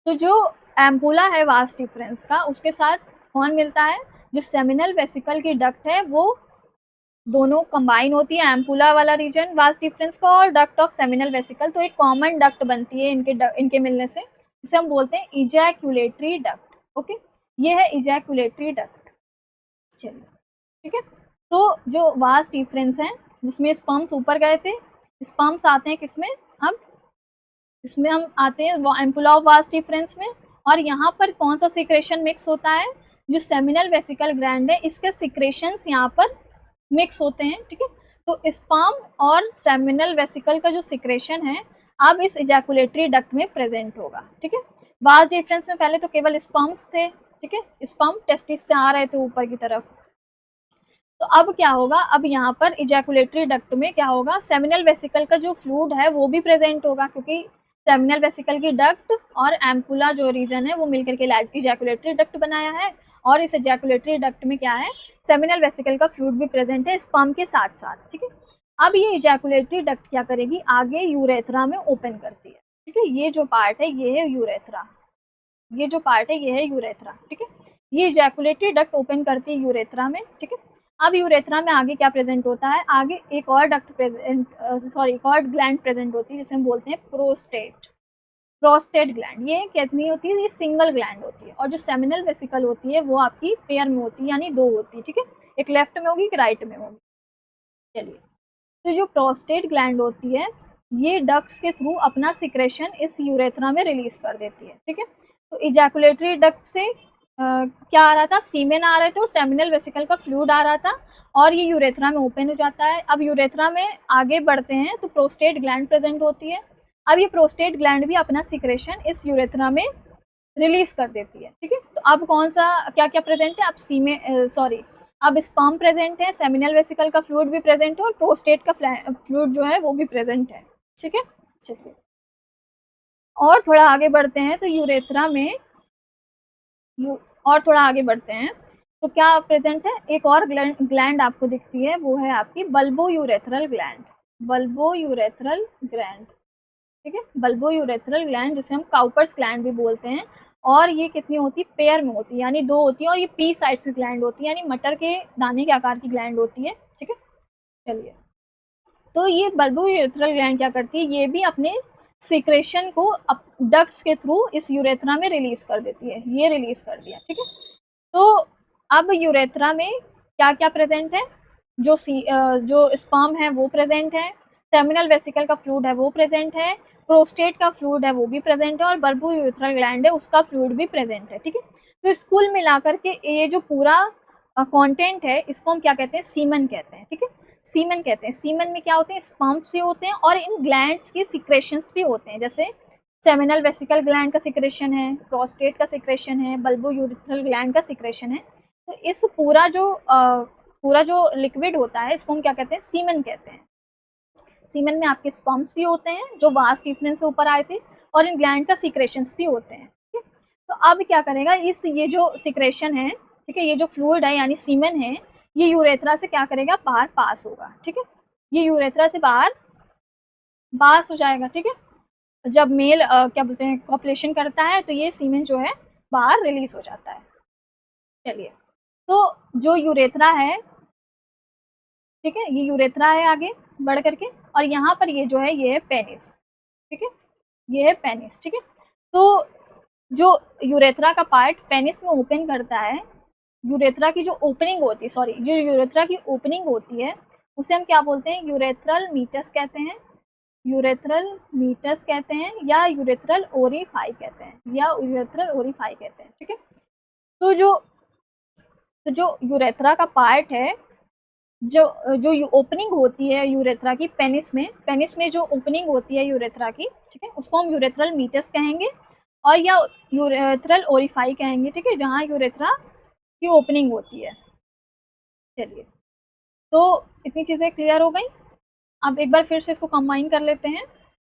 तो जो एम्पुला है वास डिफरेंस का, उसके साथ कौन मिलता है, जो सेमिनल वेसिकल की डक्ट है वो दोनों कंबाइन होती है, एम्पुला वाला रीजन वास डिफरेंस का और डक्ट ऑफ सेमिनल वेसिकल, तो एक कॉमन डक्ट बनती है इनके मिलने से, जिसे हम बोलते हैं इजैकुलेटरी डक्ट। ओके, ये है इजैकुलेटरी डक्ट। चलिए, ठीक है। तो जो वास डिफरेंस है जिसमें स्पर्म्स ऊपर गए थे, स्पर्म्स आते हैं किसमें, अब इसमें हम आते हैं एम्पुला ऑफ वास डिफरेंस में, और यहाँ पर कौन सा सिक्रेशन मिक्स होता है, जो सेमिनल वेसिकल ग्लैंड है इसके सिक्रेशंस यहाँ पर मिक्स होते हैं, ठीक है। तो स्पर्म और सेमिनल वेसिकल का जो सिक्रेशन है अब इस इजैकुलेटरी डक्ट में प्रेजेंट होगा, ठीक है। वास डिफरेंस में पहले तो केवल स्पर्म्स थे, ठीक है, स्पर्म टेस्टिस से आ रहे थे ऊपर की तरफ, तो अब क्या होगा, अब यहाँ पर इजैकुलेटरी डक्ट में क्या होगा, सेमिनल वेसिकल का जो फ्लूइड है वो भी प्रेजेंट होगा, क्योंकि सेमिनल वेसिकल की डक्ट और एम्पुला जो रीजन है वो मिलकर के इजैकुलेटरी डक्ट बनाया है, और इस इजैकुलेटरी डक्ट में क्या है, सेमिनल वेसिकल का फ्लूइड भी प्रेजेंट है स्पर्म के साथ साथ, ठीक है। अब ये इजैकुलेटरी डक्ट क्या करेगी, आगे यूरेथ्रा में ओपन करती है, ठीक है। ये जो पार्ट है ये है यूरेथ्रा, ये जो पार्ट है ये है यूरेथ्रा, ठीक है। ये इजैकुलेटरी डक्ट ओपन करती है यूरेथ्रा में, ठीक है। अब यूरेथ्रा में आगे क्या प्रेजेंट होता है, आगे एक और डक्ट प्रेजेंट एक और ग्लैंड प्रेजेंट होती है जिसे हम बोलते हैं प्रोस्टेट, प्रोस्टेट ग्लैंड। ये कितनी होती है, ये सिंगल ग्लैंड होती है, और जो सेमिनल वेसिकल होती है वो आपकी पेयर में होती है, यानी दो होती है, ठीक है, एक लेफ्ट में होगी एक राइट में होगी। चलिए, तो जो प्रोस्टेट ग्लैंड होती है ये डक्ट्स के थ्रू अपना सिक्रेशन इस यूरेथ्रा में रिलीज कर देती है, ठीक है। तो इजैकुलेटरी डक्ट से क्या आ रहा था, सीमेन आ रहे थे और सेमिनल वेसिकल का फ्लूइड आ रहा था, और ये यूरेथ्रा में ओपन हो जाता है। अब यूरेथ्रा में आगे बढ़ते हैं तो प्रोस्टेट ग्लैंड प्रेजेंट होती है, अब ये प्रोस्टेट ग्लैंड भी अपना सिक्रेशन इस यूरेथ्रा में रिलीज कर देती है, ठीक है। तो अब कौन सा क्या क्या प्रेजेंट है, अब अब स्पर्म प्रेजेंट है, सेमिनल वेसिकल का फ्लूइड भी प्रेजेंट है, और प्रोस्टेट का फ्लूइड जो है वो भी प्रेजेंट है, ठीक है। चलिए, और थोड़ा आगे बढ़ते हैं तो यूरेथ्रा में और थोड़ा आगे बढ़ते हैं तो क्या प्रेजेंट है, एक और ग्लैंड आपको दिखती है, वो है आपकी bulbo urethral gland, bulbo urethral gland, ठीक है, बल्बो यूरेथ्रल ग्लैंड जिसे हम काउपर्स ग्लैंड भी बोलते हैं, और ये कितनी होती है, पेयर में होती है, यानी दो होती है, और ये पी साइड से ग्लैंड होती है, यानी मटर के दाने के आकार की ग्लैंड होती है, ठीक है। चलिए, तो ये बल्बो यूरेथ्रल ग्लैंड क्या करती है, ये भी अपने सिक्रेशन को डक्ट्स के थ्रू इस यूरेथ्रा में रिलीज कर देती है, ये रिलीज कर दिया, ठीक है। तो अब यूरेथ्रा में क्या क्या प्रेजेंट है, जो स्पर्म है वो प्रेजेंट है, सेमिनल वेसिकल का फ्लूइड है वो प्रेजेंट है, प्रोस्टेट का फ्लूइड है वो भी प्रेजेंट है, और बल्बो यूरेथ्रल ग्लैंड है उसका फ्लूइड भी प्रेजेंट है, ठीक है। तो स्कूल मिलाकर के ये जो पूरा कंटेंट है इसको हम क्या कहते हैं, सीमन कहते हैं, ठीक है, सीमन कहते हैं। सीमन में क्या होते हैं, स्पर्म्स भी होते हैं और इन ग्लैंड्स के सिक्रेशंस भी होते हैं, जैसे सेमिनल वेसिकल ग्लैंड का सिक्रेशन है, प्रोस्टेट का सिक्रेशन है, बल्बो यूरेथ्रल ग्लैंड का सिक्रेशन है। तो इस पूरा जो लिक्विड होता है इसको हम क्या कहते हैं, सीमन कहते हैं। सीमन में आपके स्पर्म्स भी होते हैं जो वास डिफरेंस से ऊपर आए थे, और इन ग्लैंड का सिक्रेशंस भी होते हैं, ठीक है। तो अब क्या करेगा, ये जो सिक्रेशन है, ठीक है, ये जो फ्लूइड है यानी सीमन है, ये यूरेथ्रा से क्या करेगा, बाहर पास होगा, ठीक है, ये यूरेथ्रा से बाहर पास हो जाएगा, ठीक है। जब मेल क्या बोलते हैं कॉपुलेशन करता है तो ये सीमेन जो है बाहर रिलीज हो जाता है। चलिए, तो जो यूरेथ्रा है, ठीक है, ये यूरेथ्रा है आगे बढ़ करके, और यहाँ पर ये जो है ये है पेनिस, ठीक है, ये है पेनिस, ठीक है। तो जो यूरेथ्रा का पार्ट पेनिस में ओपन करता है, यूरेथ्रा की जो ओपनिंग होती है, जो यूरेथ्रा की ओपनिंग होती है उसे हम क्या बोलते हैं, यूरेथ्रल मीटस कहते हैं, यूरेथ्रल मीटस कहते हैं या यूरेथ्रल ओरिफाई कहते हैं या यूरेथ्रल ओरिफाई कहते हैं, ठीक है। तो जो यूरेथ्रा का पार्ट है, जो जो ओपनिंग होती है यूरेथ्रा की पेनिस में जो ओपनिंग होती है यूरेथ्रा की, ठीक है, उसको हम यूरेथ्रल मीटस कहेंगे और या यूरेथ्रल ओरिफाई कहेंगे, ठीक है, जहाँ यूरेथ्रा की ओपनिंग होती है। चलिए, तो इतनी चीज़ें क्लियर हो गई। अब एक बार फिर से इसको कंबाइन कर लेते हैं।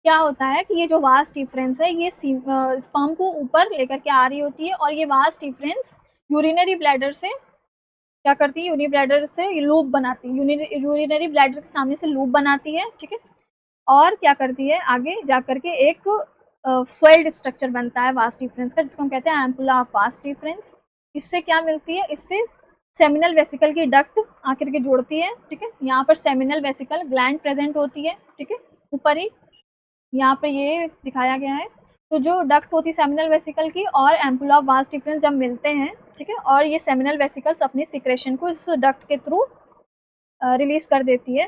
क्या होता है कि ये जो वास्ट डिफरेंस है ये स्पर्म को ऊपर लेकर के आ रही होती है और ये वास्ट डिफरेंस यूरिनरी ब्लैडर से क्या करती है, यूरिनरी ब्लैडर से लूप बनाती है, यूरिनरी ब्लैडर के सामने से लूप बनाती है, ठीक है। और क्या करती है, आगे जा करके एक स्वेल्ड स्ट्रक्चर बनता है वास्ट डिफरेंस का, जिसको हम कहते हैं एम्पुला ऑफ वास्ट डिफरेंस। इससे क्या मिलती है, इससे सेमिनल वेसिकल की डक्ट आकर के जोड़ती है, ठीक है। यहाँ पर सेमिनल वेसिकल ग्लैंड प्रेजेंट होती है, ठीक है, ऊपर ही यहाँ पर ये दिखाया गया है। तो जो डक्ट होती है सेमिनल वेसिकल की और एम्पुला ऑफ वास्ट डिफरेंस जब मिलते हैं, ठीक है, और ये सेमिनल वेसिकल्स अपनी सिक्रेशन को इस डक्ट के थ्रू रिलीज कर देती है,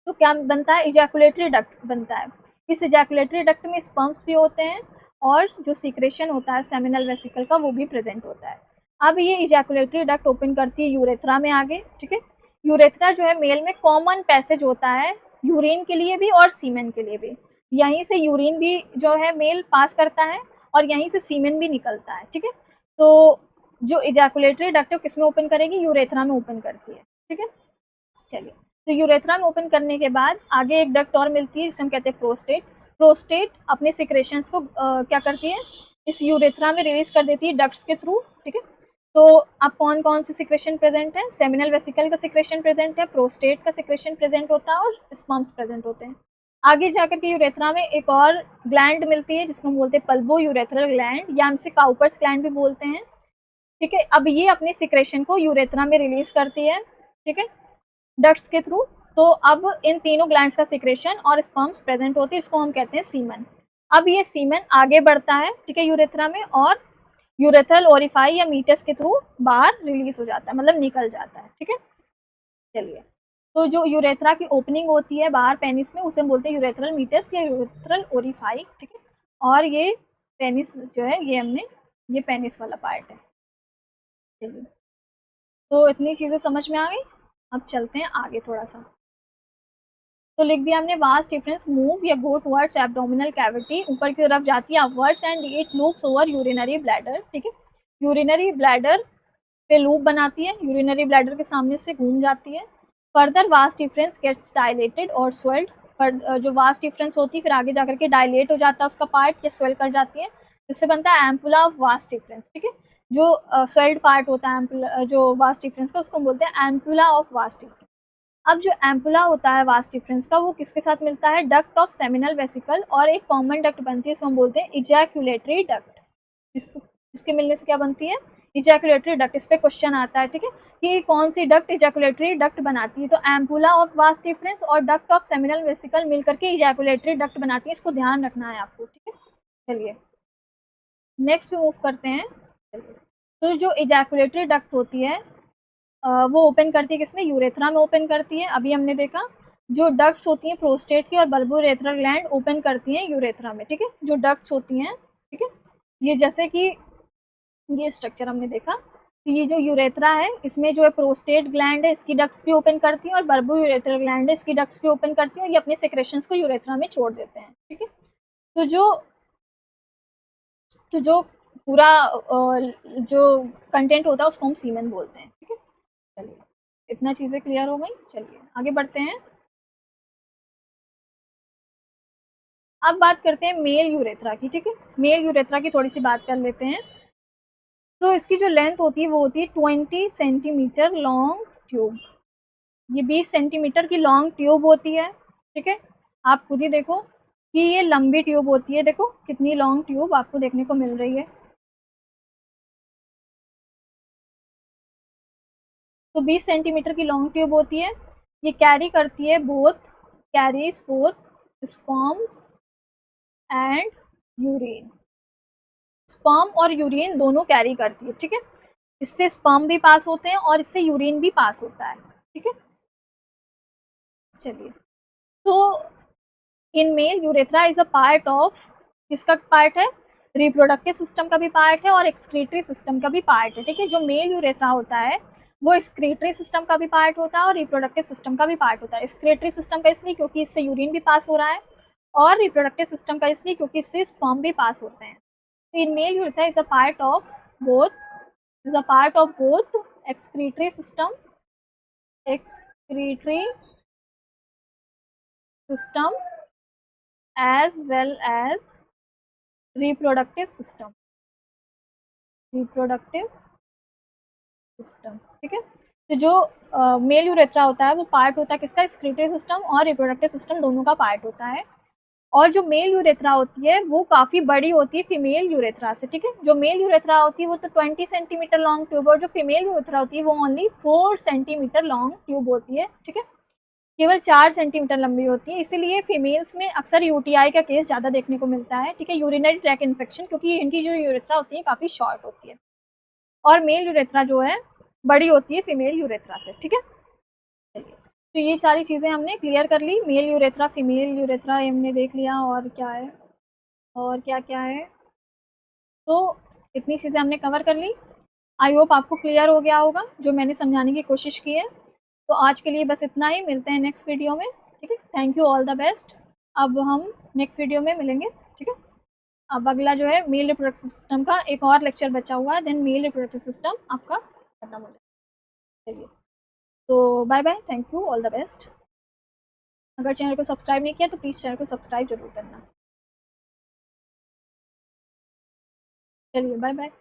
तो क्या बनता है, इजैकुलेटरी डक्ट बनता है। इस इजैकुलेटरी डक्ट में स्पर्म्स भी होते हैं और जो सिक्रेशन होता है सेमिनल वेसिकल का वो भी प्रेजेंट होता है। अब ये इजैकुलेटरी डक्ट ओपन करती है यूरेथ्रा में आगे, ठीक है। यूरेथ्रा जो है मेल में कॉमन पैसेज होता है यूरिन के लिए भी और सीमेन के लिए भी। यहीं से यूरिन भी जो है मेल पास करता है और यहीं से सीमेन भी निकलता है, ठीक है। तो जो इजैकुलेटरी डक्ट है किसमें ओपन करेगी, यूरेथ्रा में ओपन करती है, ठीक है। चलिए, तो यूरेथ्रा में ओपन करने के बाद आगे एक डक्ट और मिलती है जिसे हम कहते हैं प्रोस्टेट। प्रोस्टेट अपने सिक्रेशंस को क्या करती है, इस यूरेथ्रा में रिलीज कर देती है डक्ट्स के थ्रू, ठीक है। तो अब कौन कौन से सिक्रेशन प्रेजेंट है, सेमिनल वेसिकल का सिक्रेशन प्रेजेंट है, प्रोस्टेट का सिक्रेशन प्रेजेंट होता है और स्पर्म्स प्रेजेंट होते हैं। आगे जाकर के यूरेथ्रा में एक और ग्लैंड मिलती है जिसको हम बोलते हैं पल्बो यूरेथ्रल ग्लैंड या हम इसे काउपर्स ग्लैंड भी बोलते हैं, ठीक है। अब ये अपने सिक्रेशन को यूरेथ्रा में रिलीज करती है, ठीक है, डक्ट्स के थ्रू। तो अब इन तीनों ग्लैंड्स का सिक्रेशन और स्पर्म्स प्रेजेंट होती है, इसको हम कहते हैं सीमन। अब ये सीमन आगे बढ़ता है, ठीक है, यूरेथ्रा में और यूरेथ्रल ओरिफाई या मीटस के थ्रू बाहर रिलीज हो जाता है, मतलब निकल जाता है, ठीक है। चलिए, तो जो यूरेथ्रा की ओपनिंग होती है बाहर पेनिस में उसे हम बोलते हैं यूरेथ्रल मीटस या यूरेथ्रल ओरिफाई, ठीक है। और ये पेनिस जो है ये हमने ये पेनिस वाला पार्ट है। चलिए, तो इतनी चीज़ें समझ में आ गई। अब चलते हैं आगे थोड़ा सा। तो लिख दिया हमने वास्ट डिफरेंस मूव या गो टुवर्ड्स एब्डोमिनल कैविटी, ऊपर की तरफ जाती है upwards and it loops over urinary bladder, ठीक है। यूरिनरी ब्लैडर पे लूप बनाती है, यूरिनरी ब्लैडर के सामने से घूम जाती है। Further vas deferens gets dilated और स्वेल्ड, जो वास्ट डिफरेंस होती है फिर आगे जाकर के डायलेट हो जाता है उसका पार्ट या स्वेल कर जाती है, जिससे बनता है एम्पुला ऑफ वास्ट डिफरेंस, ठीक है। जो स्वेल्ड पार्ट होता है एम्पुला जो वास्ट डिफरेंस का उसको हम बोलते हैं एम्पुला ऑफ वास्ट डिफरेंस। अब जो एम्पुला होता है वास्ट डिफरेंस का वो किसके साथ मिलता है, डक्ट ऑफ सेमिनल वेसिकल और एक कॉमन डक्ट बनती है, इसको हम बोलते हैं इजैकुलेटरी डक्ट। इसके मिलने से क्या बनती है, इजैकुलेटरी डक्ट। इस पे क्वेश्चन आता है, ठीक है, कि कौन सी डक्ट इजैकुलेटरी डक्ट बनाती है, तो एम्पुला ऑफ वास्ट डिफरेंस और डक्ट ऑफ सेमिनल वेसिकल मिलकर के इजैकुलेटरी डक्ट बनाती है, इसको ध्यान रखना है आपको, ठीक है। चलिए, नेक्स्ट पे मूव करते हैं। चलिए, तो जो इजैकुलेटरी डक्ट होती है वो ओपन करती है किसमें, यूरेथ्रा में ओपन करती है। अभी हमने देखा जो डक्ट्स होती हैं प्रोस्टेट की और बल्बोरेथ्रल ग्लैंड ओपन करती हैं यूरेथ्रा में, ठीक है, जो डक्ट्स होती हैं, ठीक है। ये जैसे कि ये स्ट्रक्चर हमने देखा, तो ये जो यूरेथ्रा है इसमें जो है प्रोस्टेट ग्लैंड है इसकी डक्ट्स भी ओपन करती हैं और बल्बो यूरेथ्रल ग्लैंड है इसकी डक्ट्स भी ओपन करती हैं और ये अपने सेक्रेशंस को यूरेथ्रा में छोड़ देते हैं, ठीक है। तो जो पूरा जो कंटेंट होता है उसको हम सीमेन बोलते हैं, ठीक है। चलिए, इतना चीज़ें क्लियर हो गई। चलिए आगे बढ़ते हैं। अब बात करते हैं मेल यूरेथ्रा की, ठीक है। मेल यूरेथ्रा की थोड़ी सी बात कर लेते हैं। तो इसकी जो लेंथ होती है वो होती है 20 सेंटीमीटर लॉन्ग ट्यूब। ये 20 सेंटीमीटर की लॉन्ग ट्यूब होती है, ठीक है। आप खुद ही देखो कि ये लंबी ट्यूब होती है, देखो कितनी लॉन्ग ट्यूब आपको देखने को मिल रही है। तो 20 सेंटीमीटर की लॉन्ग ट्यूब होती है। ये कैरी करती है carries both sperms and urine. Sperm और यूरिन दोनों कैरी करती है, ठीक है। इससे स्पर्म भी पास होते हैं और इससे यूरिन भी पास होता है, ठीक है। चलिए, तो in male urethra is a part of, किसका पार्ट है, रिप्रोडक्टिव सिस्टम का भी पार्ट है और एक्सक्रीटरी सिस्टम का भी पार्ट है, ठीक है। जो मेल यूरेथ्रा होता है वो एक्सक्रीटरी सिस्टम का भी पार्ट होता है और रिप्रोडक्टिव सिस्टम का भी पार्ट होता है। एक्सक्रीटरी सिस्टम का इसलिए क्योंकि इससे यूरिन भी पास हो रहा है, और रिप्रोडक्टिव सिस्टम का इसलिए क्योंकि इससे स्पर्म भी पास होते हैं। तो in male urethra is a part of both, is a part of both excretory system as well as reproductive system, ठीक है। तो जो मेल यूरेथ्रा होता है वो पार्ट होता है किसका, एक्सक्रीटरी सिस्टम और रिप्रोडक्टिव सिस्टम दोनों का पार्ट होता है। और जो मेल यूरेथ्रा होती है वो काफ़ी बड़ी होती है फीमेल यूरेथ्रा से, ठीक है। जो मेल यूरेथ्रा होती है वो तो 20 सेंटीमीटर लॉन्ग ट्यूब, और जो फीमेल यूरेथ्रा होती है वो ओनली 4 सेंटीमीटर लॉन्ग ट्यूब होती है, ठीक है। केवल 4 सेंटीमीटर लंबी होती है, इसीलिए फीमेल्स में अक्सर यूटीआई का केस ज़्यादा देखने को मिलता है, ठीक है, यूरिनरी ट्रैक इन्फेक्शन, क्योंकि इनकी जो यूरेथ्रा होती है काफ़ी शॉर्ट होती है। और मेल यूरेथ्रा जो है बड़ी होती है फीमेल यूरेथ्रा से, ठीक है। चलिए, तो ये सारी चीज़ें हमने क्लियर कर ली, मेल यूरेथ्रा फीमेल यूरेथ्रा हमने देख लिया, और क्या है, और क्या क्या है, तो इतनी चीज़ें हमने कवर कर ली। आई होप आपको क्लियर हो गया होगा जो मैंने समझाने की कोशिश की है। तो आज के लिए बस इतना ही, मिलते हैं नेक्स्ट वीडियो में, ठीक है। Thank you, all the best. अब हम नेक्स्ट वीडियो में मिलेंगे, ठीक है। अब अगला जो है मेल रिप्रोडक्टिव सिस्टम का एक और लेक्चर बचा हुआ है, देन मेल रिप्रोडक्टिव सिस्टम आपका खत्म हो जाएगा। चलिए, तो bye bye, thank you, all the best. अगर चैनल को सब्सक्राइब नहीं किया तो प्लीज़ चैनल को सब्सक्राइब जरूर करना। चलिए, बाय बाय।